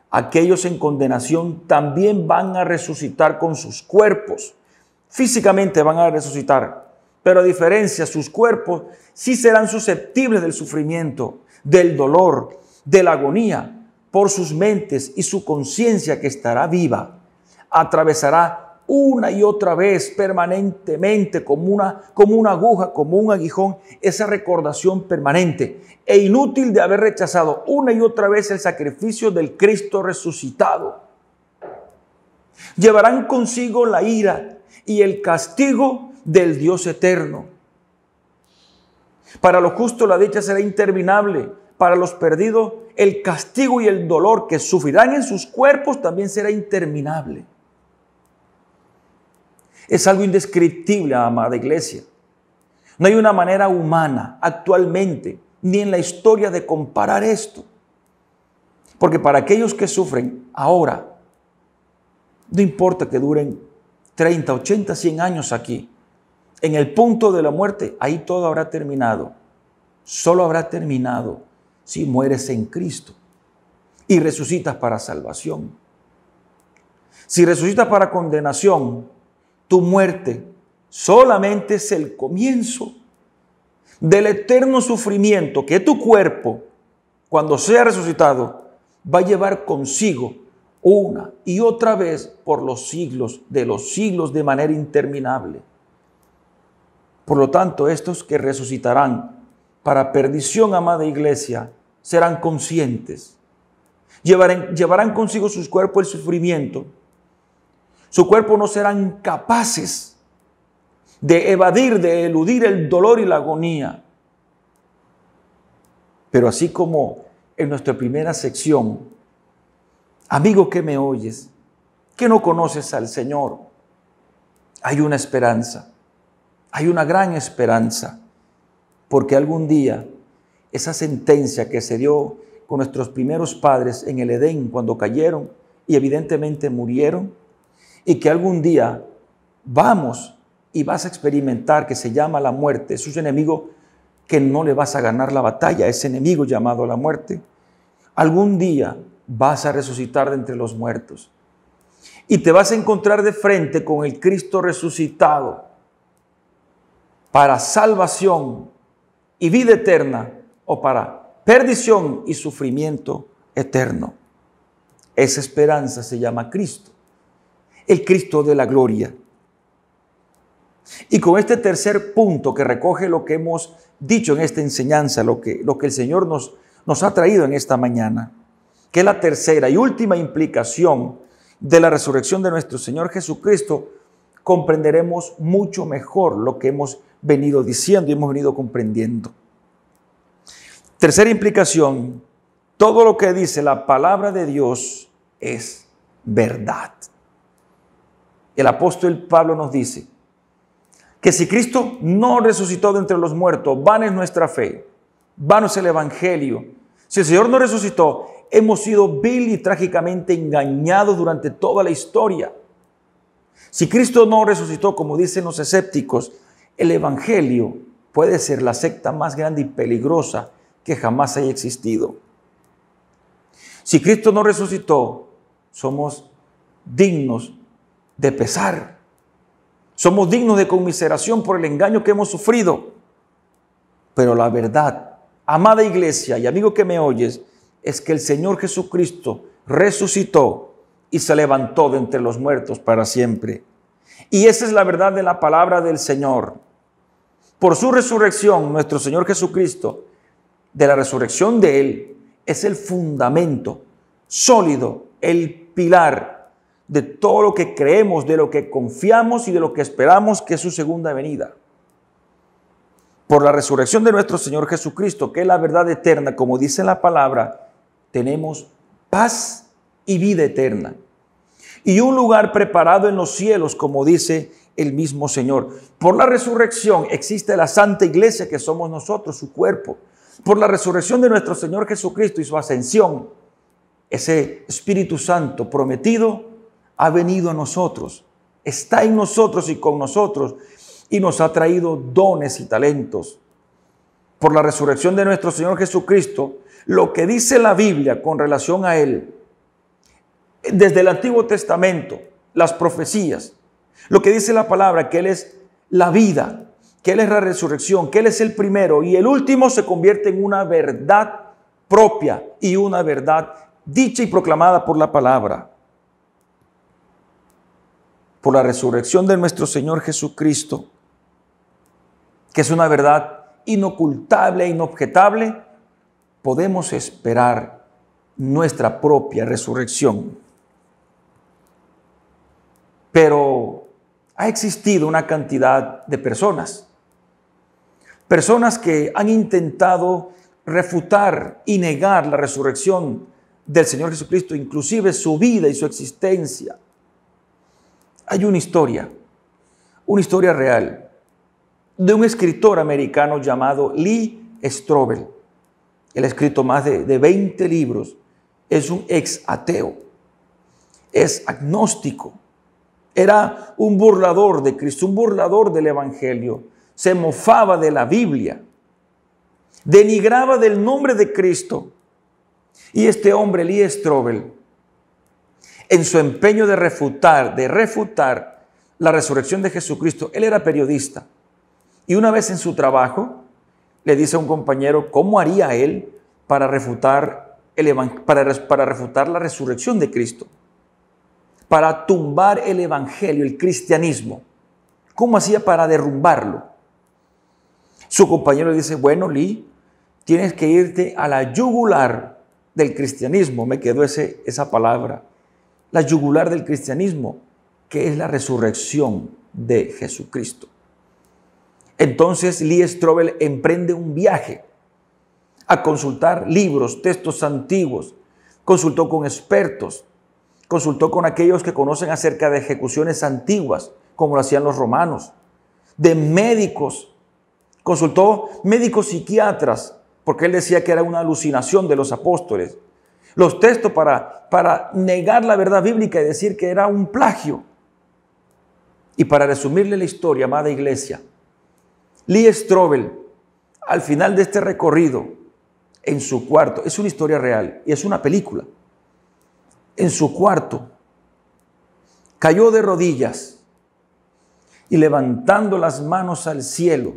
S3: aquellos en condenación también van a resucitar con sus cuerpos. Físicamente van a resucitar, pero a diferencia, sus cuerpos sí serán susceptibles del sufrimiento, del dolor, de la agonía, por sus mentes y su conciencia que estará viva. Atravesará una y otra vez permanentemente como una aguja, como un aguijón, esa recordación permanente e inútil de haber rechazado una y otra vez el sacrificio del Cristo resucitado. Llevarán consigo la ira y el castigo del Dios eterno. Para los justos la dicha será interminable, para los perdidos el castigo y el dolor que sufrirán en sus cuerpos también será interminable. Es algo indescriptible, amada iglesia. No hay una manera humana actualmente, ni en la historia, de comparar esto. Porque para aquellos que sufren ahora, no importa que duren 30, 80, 100 años aquí. En el punto de la muerte, ahí todo habrá terminado. Solo habrá terminado si mueres en Cristo y resucitas para salvación. Si resucitas para condenación, tu muerte solamente es el comienzo del eterno sufrimiento que tu cuerpo, cuando sea resucitado, va a llevar consigo una y otra vez por los siglos de manera interminable. Por lo tanto, estos que resucitarán para perdición, amada iglesia, serán conscientes. Llevarán consigo sus cuerpos el sufrimiento. Su cuerpo no serán capaces de evadir, de eludir el dolor y la agonía. Pero así como en nuestra primera sección, amigo que me oyes, que no conoces al Señor, hay una esperanza, hay una gran esperanza, porque algún día esa sentencia que se dio con nuestros primeros padres en el Edén cuando cayeron y evidentemente murieron, y que algún día vamos y vas a experimentar, que se llama la muerte, es un enemigo que no le vas a ganar la batalla, ese enemigo llamado la muerte. Algún día vas a resucitar de entre los muertos y te vas a encontrar de frente con el Cristo resucitado para salvación y vida eterna, o para perdición y sufrimiento eterno. Esa esperanza se llama Cristo, el Cristo de la gloria. Y con este tercer punto que recoge lo que hemos dicho en esta enseñanza, lo que el Señor nos ha traído en esta mañana, que es la tercera y última implicación de la resurrección de nuestro Señor Jesucristo, comprenderemos mucho mejor lo que hemos venido diciendo y hemos venido comprendiendo. Tercera implicación: todo lo que dice la palabra de Dios es verdad. El apóstol Pablo nos dice que si Cristo no resucitó de entre los muertos, vana es nuestra fe, vano es el evangelio. Si el Señor no resucitó, hemos sido vil y trágicamente engañados durante toda la historia. Si Cristo no resucitó, como dicen los escépticos, el evangelio puede ser la secta más grande y peligrosa que jamás haya existido. Si Cristo no resucitó, somos dignos de pesar. Somos dignos de conmiseración por el engaño que hemos sufrido. Pero la verdad, amada iglesia y amigo que me oyes, es que el Señor Jesucristo resucitó y se levantó de entre los muertos para siempre. Y esa es la verdad de la palabra del Señor. Por su resurrección, nuestro Señor Jesucristo, de la resurrección de Él, es el fundamento sólido, el pilar de todo lo que creemos, de lo que confiamos y de lo que esperamos, que es su segunda venida. Por la resurrección de nuestro Señor Jesucristo, que es la verdad eterna, como dice la palabra, tenemos paz y vida eterna. Y un lugar preparado en los cielos, como dice el mismo Señor. Por la resurrección existe la Santa Iglesia, que somos nosotros, su cuerpo. Por la resurrección de nuestro Señor Jesucristo y su ascensión, ese Espíritu Santo prometido ha venido a nosotros, está en nosotros y con nosotros, y nos ha traído dones y talentos. Por la resurrección de nuestro Señor Jesucristo, lo que dice la Biblia con relación a Él, desde el Antiguo Testamento, las profecías, lo que dice la palabra, que Él es la vida, que Él es la resurrección, que Él es el primero y el último, se convierte en una verdad propia y una verdad dicha y proclamada por la palabra. Por la resurrección de nuestro Señor Jesucristo, que es una verdad inocultable e inobjetable, podemos esperar nuestra propia resurrección. Pero ha existido una cantidad de personas que han intentado refutar y negar la resurrección del Señor Jesucristo, inclusive su vida y su existencia. Hay una historia real, de un escritor americano llamado Lee Strobel. Él ha escrito más de 20 libros. Es un ex ateo, es agnóstico. Era un burlador de Cristo, un burlador del Evangelio. Se mofaba de la Biblia. Denigraba del nombre de Cristo. Y este hombre, Lee Strobel, en su empeño de refutar la resurrección de Jesucristo, él era periodista. Y una vez en su trabajo, le dice a un compañero cómo haría él para refutar la resurrección de Cristo, para tumbar el evangelio, el cristianismo. ¿Cómo hacía para derrumbarlo? Su compañero le dice, bueno, Lee, tienes que irte a la yugular del cristianismo. Me quedó esa palabra, la yugular del cristianismo, que es la resurrección de Jesucristo. Entonces Lee Strobel emprende un viaje a consultar libros, textos antiguos, consultó con expertos, consultó con aquellos que conocen acerca de ejecuciones antiguas, como lo hacían los romanos, de médicos, consultó médicos psiquiatras, porque él decía que era una alucinación de los apóstoles, los textos para negar la verdad bíblica y decir que era un plagio. Y para resumirle la historia, amada iglesia, Lee Strobel, al final de este recorrido, en su cuarto, es una historia real y es una película, en su cuarto, cayó de rodillas y levantando las manos al cielo,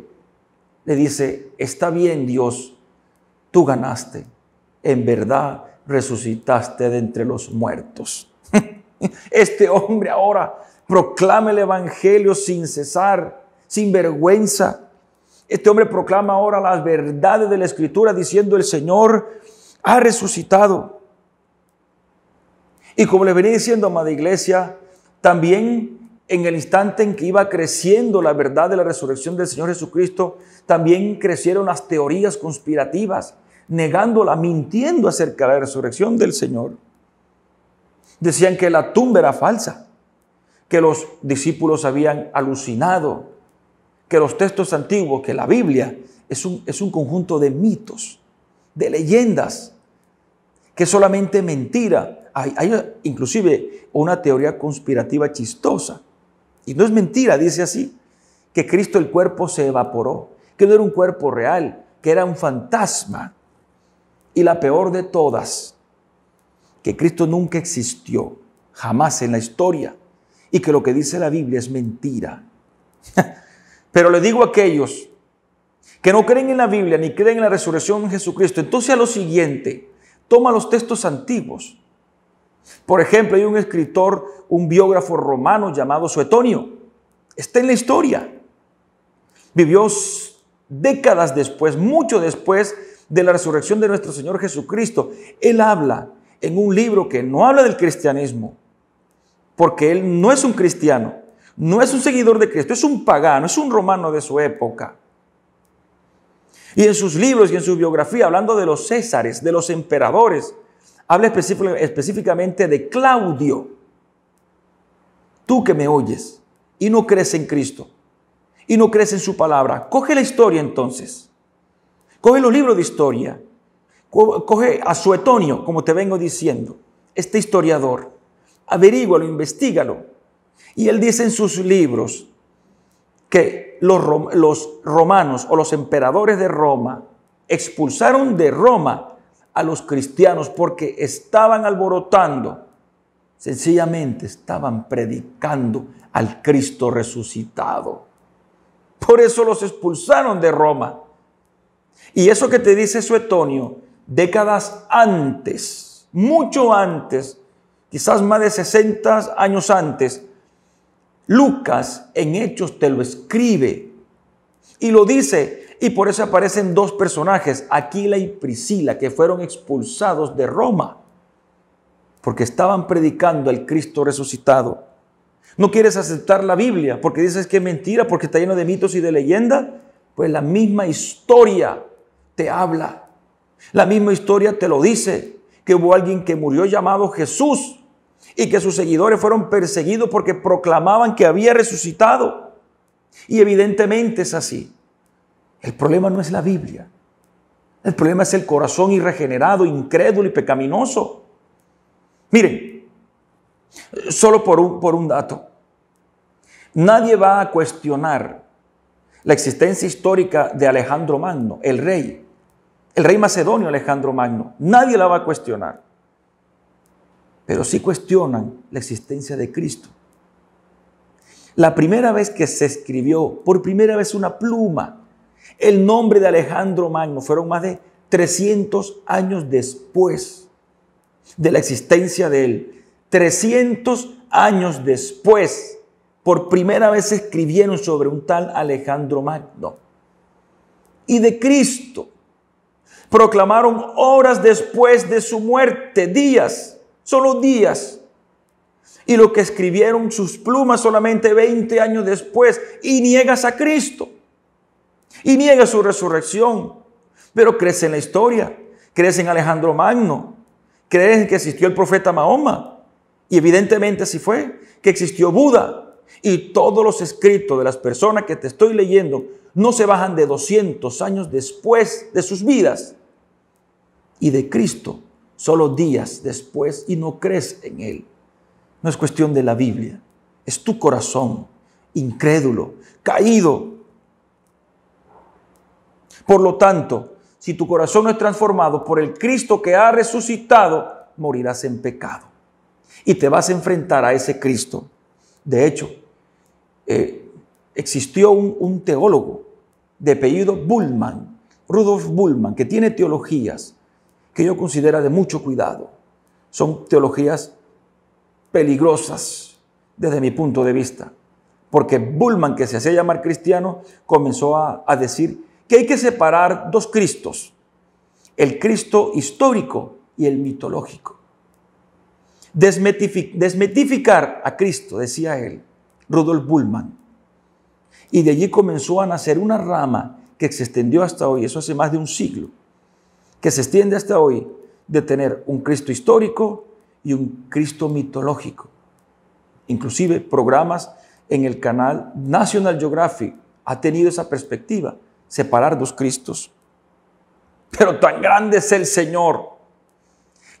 S3: le dice, está bien, Dios, tú ganaste, en verdad resucitaste de entre los muertos. Este hombre ahora proclama el evangelio sin cesar, sin vergüenza. Este hombre proclama ahora las verdades de la Escritura diciendo el Señor ha resucitado. Y como le venía diciendo, amada iglesia, también en el instante en que iba creciendo la verdad de la resurrección del Señor Jesucristo, también crecieron las teorías conspirativas, negándola, mintiendo acerca de la resurrección del Señor. Decían que la tumba era falsa, que los discípulos habían alucinado, que los textos antiguos, que la Biblia es un conjunto de mitos, de leyendas, que es solamente mentira. Hay inclusive una teoría conspirativa chistosa, y no es mentira, dice así, que Cristo el cuerpo se evaporó, que no era un cuerpo real, que era un fantasma. Y la peor de todas, que Cristo nunca existió, jamás en la historia, y que lo que dice la Biblia es mentira. Pero le digo a aquellos que no creen en la Biblia ni creen en la resurrección de Jesucristo, entonces a lo siguiente, toma los textos antiguos. Por ejemplo, hay un escritor, un biógrafo romano llamado Suetonio. Está en la historia. Vivió décadas después, mucho después de la resurrección de nuestro Señor Jesucristo. Él habla en un libro que no habla del cristianismo, porque él no es un cristiano, no es un seguidor de Cristo, es un pagano, es un romano de su época. Y en sus libros y en su biografía, hablando de los césares, de los emperadores, habla específicamente de Claudio. Tú que me oyes y no crees en Cristo y no crees en su palabra, coge la historia entonces. Coge los libros de historia. Coge a Suetonio, como te vengo diciendo, este historiador. Averígualo, investígalo. Y él dice en sus libros que los romanos o los emperadores de Roma expulsaron de Roma a los cristianos porque estaban alborotando, sencillamente estaban predicando al Cristo resucitado. Por eso los expulsaron de Roma. Y eso que te dice Suetonio, décadas antes, mucho antes, quizás más de 60 años antes, Lucas en Hechos te lo escribe y lo dice, y por eso aparecen dos personajes, Aquila y Priscila, que fueron expulsados de Roma porque estaban predicando al Cristo resucitado. ¿No quieres aceptar la Biblia porque dices que es mentira, porque está lleno de mitos y de leyendas? Pues la misma historia te habla, la misma historia te lo dice, que hubo alguien que murió llamado Jesús y que sus seguidores fueron perseguidos porque proclamaban que había resucitado. Y evidentemente es así. El problema no es la Biblia. El problema es el corazón irregenerado, incrédulo y pecaminoso. Miren, solo por un dato. Nadie va a cuestionar la existencia histórica de Alejandro Magno, el rey macedonio Alejandro Magno. Nadie la va a cuestionar. Pero sí cuestionan la existencia de Cristo. La primera vez que se escribió, por primera vez una pluma, el nombre de Alejandro Magno, fueron más de 300 años después de la existencia de él. 300 años después, por primera vez escribieron sobre un tal Alejandro Magno. Y de Cristo proclamaron horas después de su muerte, días, solo días. Y lo que escribieron sus plumas solamente 20 años después. Y niegas a Cristo. Y niegas su resurrección. Pero crees en la historia. Crees en Alejandro Magno. Crees que existió el profeta Mahoma. Y evidentemente así fue. Que existió Buda. Y todos los escritos de las personas que te estoy leyendo no se bajan de 200 años después de sus vidas. Y de Cristo, solo días después, y no crees en Él. No es cuestión de la Biblia. Es tu corazón, incrédulo, caído. Por lo tanto, si tu corazón no es transformado por el Cristo que ha resucitado, morirás en pecado. Y te vas a enfrentar a ese Cristo. De hecho, existió un teólogo de apellido Bultmann, Rudolf Bultmann, que tiene teologías que yo considero de mucho cuidado. Son teologías peligrosas desde mi punto de vista. Porque Bultmann, que se hacía llamar cristiano, comenzó a decir que hay que separar dos Cristos. El Cristo histórico y el mitológico. Desmitificar a Cristo, decía él, Rudolf Bultmann. Y de allí comenzó a nacer una rama que se extendió hasta hoy, eso hace más de un siglo, que se extiende hasta hoy, de tener un Cristo histórico y un Cristo mitológico. Inclusive programas en el canal National Geographic ha tenido esa perspectiva, separar dos Cristos. Pero tan grande es el Señor,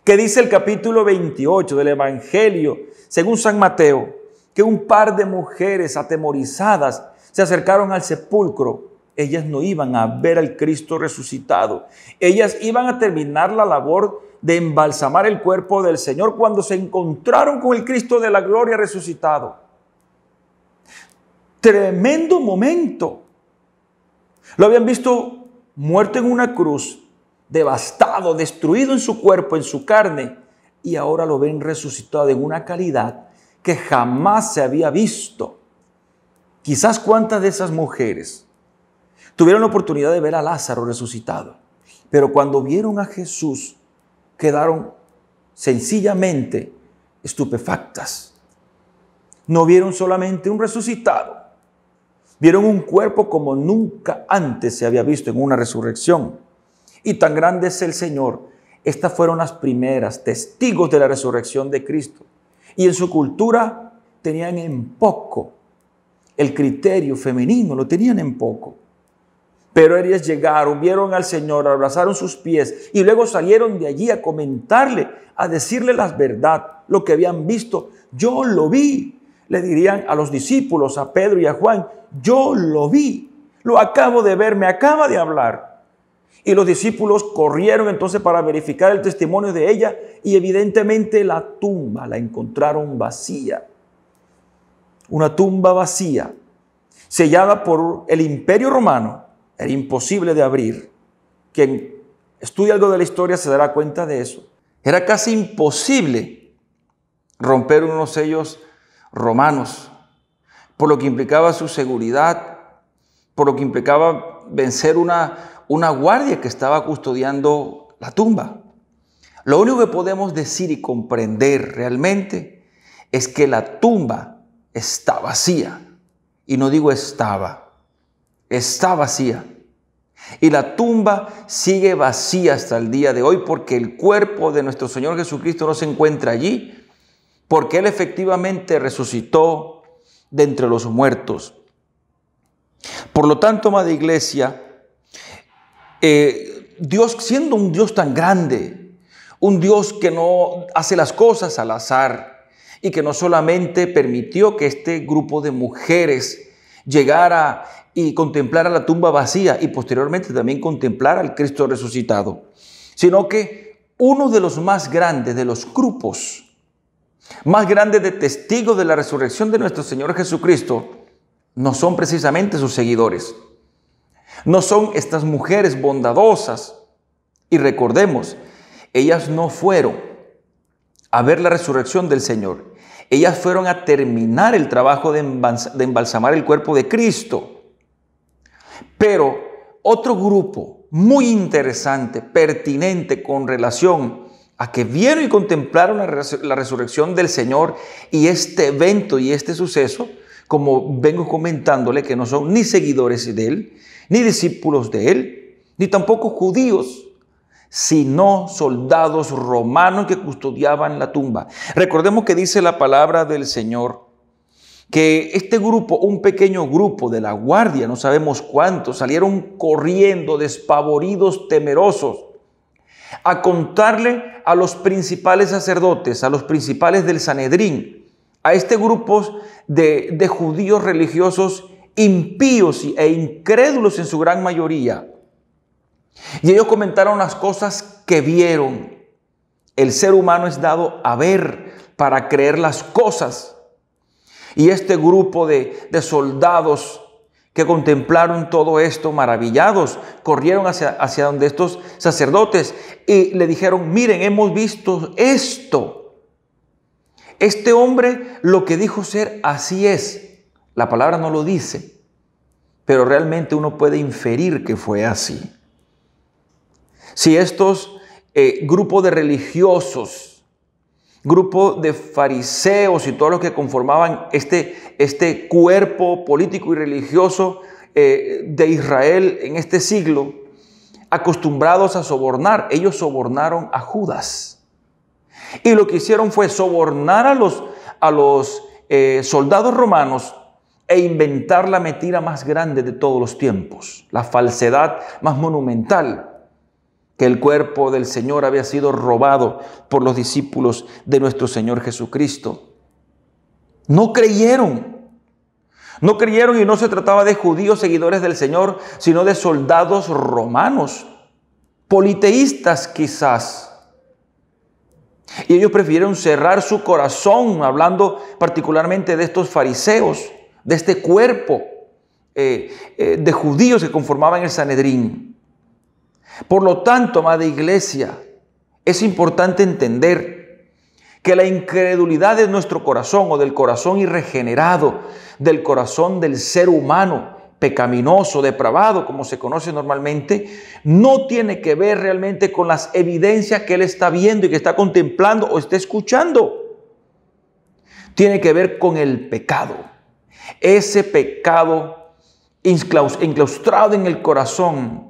S3: que dice el capítulo 28 del Evangelio, según San Mateo, que un par de mujeres atemorizadas se acercaron al sepulcro. Ellas no iban a ver al Cristo resucitado. Ellas iban a terminar la labor de embalsamar el cuerpo del Señor cuando se encontraron con el Cristo de la gloria resucitado. Tremendo momento. Lo habían visto muerto en una cruz, devastado, destruido en su cuerpo, en su carne, y ahora lo ven resucitado en una calidad que jamás se había visto. Quizás cuántas de esas mujeres tuvieron la oportunidad de ver a Lázaro resucitado, pero cuando vieron a Jesús quedaron sencillamente estupefactas. No vieron solamente un resucitado, vieron un cuerpo como nunca antes se había visto en una resurrección. Y tan grande es el Señor. Estas fueron las primeras testigos de la resurrección de Cristo. Y en su cultura tenían en poco el criterio femenino, lo tenían en poco. Pero ellas llegaron, vieron al Señor, abrazaron sus pies y luego salieron de allí a comentarle, a decirle la verdad, lo que habían visto. Yo lo vi, le dirían a los discípulos, a Pedro y a Juan, yo lo vi, lo acabo de ver, me acaba de hablar. Y los discípulos corrieron entonces para verificar el testimonio de ella y evidentemente la tumba la encontraron vacía. Una tumba vacía, sellada por el Imperio Romano. Era imposible de abrir. Quien estudia algo de la historia se dará cuenta de eso. Era casi imposible romper unos sellos romanos, por lo que implicaba su seguridad, por lo que implicaba vencer una guardia que estaba custodiando la tumba. Lo único que podemos decir y comprender realmente es que la tumba está vacía. Y no digo estaba, está vacía. Y la tumba sigue vacía hasta el día de hoy porque el cuerpo de nuestro Señor Jesucristo no se encuentra allí, porque Él efectivamente resucitó de entre los muertos. Por lo tanto, amada iglesia, Dios, siendo un Dios tan grande, un Dios que no hace las cosas al azar y que no solamente permitió que este grupo de mujeres llegara y contemplara la tumba vacía y posteriormente también contemplara al Cristo resucitado, sino que uno de los más grandes, de los grupos más grandes de testigos de la resurrección de nuestro Señor Jesucristo, no son precisamente sus seguidores, no son estas mujeres bondadosas. Y recordemos, ellas no fueron a ver la resurrección del Señor, ellas fueron a terminar el trabajo de embalsamar el cuerpo de Cristo. Pero otro grupo muy interesante, pertinente con relación a que vieron y contemplaron la resurrección del Señor y este evento y este suceso, como vengo comentándole, que no son ni seguidores de Él, ni discípulos de Él, ni tampoco judíos, sino soldados romanos que custodiaban la tumba. Recordemos que dice la palabra del Señor que este grupo, un pequeño grupo de la guardia, no sabemos cuántos, salieron corriendo, despavoridos, temerosos, a contarle a los principales sacerdotes, a los principales del Sanedrín, a este grupo de judíos religiosos impíos e incrédulos en su gran mayoría. Y ellos comentaron las cosas que vieron. El ser humano es dado a ver para creer las cosas. Y este grupo de soldados que contemplaron todo esto maravillados, corrieron hacia donde estos sacerdotes y le dijeron: miren, hemos visto esto. Este hombre lo que dijo ser, así es. La palabra no lo dice, pero realmente uno puede inferir que fue así. Si estos grupos de religiosos, grupo de fariseos y todos los que conformaban este cuerpo político y religioso de Israel en este siglo, acostumbrados a sobornar, ellos sobornaron a Judas. Y lo que hicieron fue sobornar a los soldados romanos e inventar la mentira más grande de todos los tiempos, la falsedad más monumental, que el cuerpo del Señor había sido robado por los discípulos de nuestro Señor Jesucristo. No creyeron y no se trataba de judíos seguidores del Señor, sino de soldados romanos, politeístas quizás. Y ellos prefirieron cerrar su corazón, hablando particularmente de estos fariseos, de este cuerpo de judíos que conformaban el Sanedrín. Por lo tanto, amada iglesia, es importante entender que la incredulidad de nuestro corazón o del corazón irregenerado, del corazón del ser humano pecaminoso, depravado, como se conoce normalmente, no tiene que ver realmente con las evidencias que él está viendo y que está contemplando o está escuchando. Tiene que ver con el pecado. Ese pecado enclaustrado en el corazón,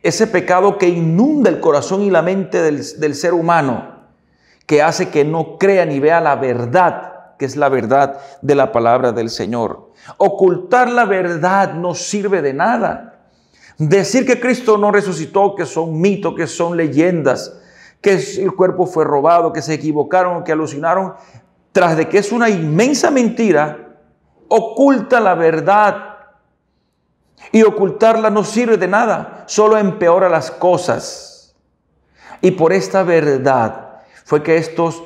S3: ese pecado que inunda el corazón y la mente del ser humano, que hace que no crea ni vea la verdad, que es la verdad de la palabra del Señor. Ocultar la verdad no sirve de nada. Decir que Cristo no resucitó, que son mitos, que son leyendas, que el cuerpo fue robado, que se equivocaron, que alucinaron, tras de que es una inmensa mentira, oculta la verdad. Y ocultarla no sirve de nada, solo empeora las cosas. Y por esta verdad fue que estos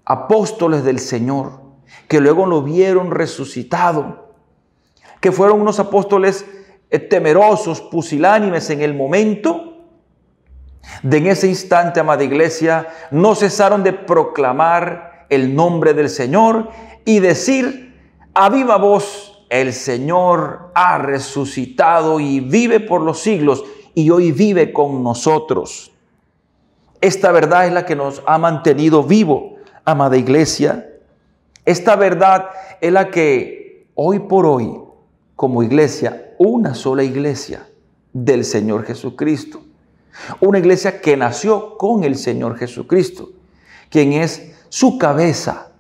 S3: apóstoles del Señor, que luego lo vieron resucitado, que fueron unos apóstoles temerosos, pusilánimes en el momento, en ese instante, amada iglesia, no cesaron de proclamar el nombre del Señor y decir a viva voz: el Señor ha resucitado y vive por los siglos y hoy vive con nosotros. Esta verdad es la que nos ha mantenido vivo, amada iglesia. Esta verdad es la que hoy por hoy, como iglesia, una sola iglesia del Señor Jesucristo, una iglesia que nació con el Señor Jesucristo, quien es su cabeza,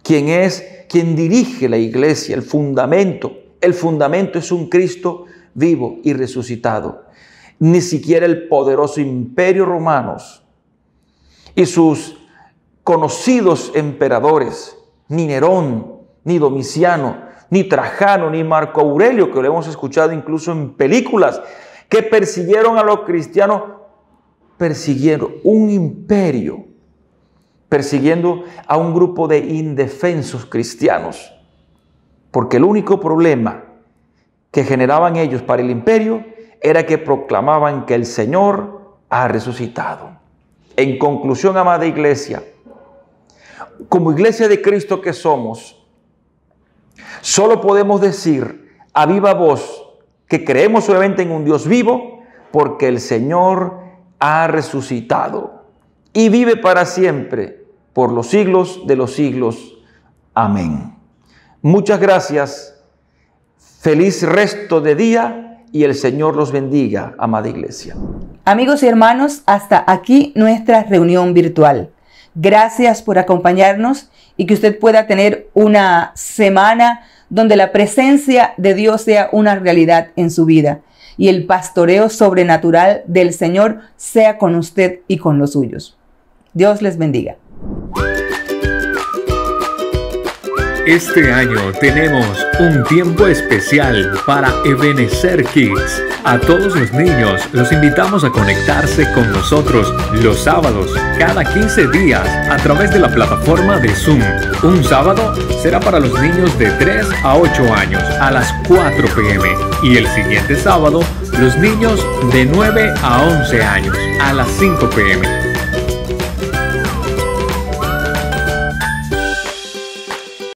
S3: quien dirige la iglesia, el fundamento. El fundamento es un Cristo vivo y resucitado. Ni siquiera el poderoso imperio romano y sus conocidos emperadores, ni Nerón, ni Domiciano, ni Trajano, ni Marco Aurelio, que lo hemos escuchado incluso en películas, que persiguieron a los cristianos, persiguieron un imperio, persiguiendo a un grupo de indefensos cristianos. Porque el único problema que generaban ellos para el imperio era que proclamaban que el Señor ha resucitado. En conclusión, amada iglesia, como iglesia de Cristo que somos, solo podemos decir a viva voz que creemos solamente en un Dios vivo, porque el Señor ha resucitado y vive para siempre, por los siglos de los siglos. Amén. Muchas gracias. Feliz resto de día y el Señor los bendiga, amada iglesia.
S1: Amigos y hermanos, hasta aquí nuestra reunión virtual. Gracias por acompañarnos y que usted pueda tener una semana donde la presencia de Dios sea una realidad en su vida y el pastoreo sobrenatural del Señor sea con usted y con los suyos. Dios les bendiga.
S4: Este año tenemos un tiempo especial para Ebenezer Kids. A todos los niños los invitamos a conectarse con nosotros los sábados, cada 15 días, a través de la plataforma de Zoom. Un sábado será para los niños de 3 a 8 años a las 4 p.m. y el siguiente sábado los niños de 9 a 11 años a las 5 p.m.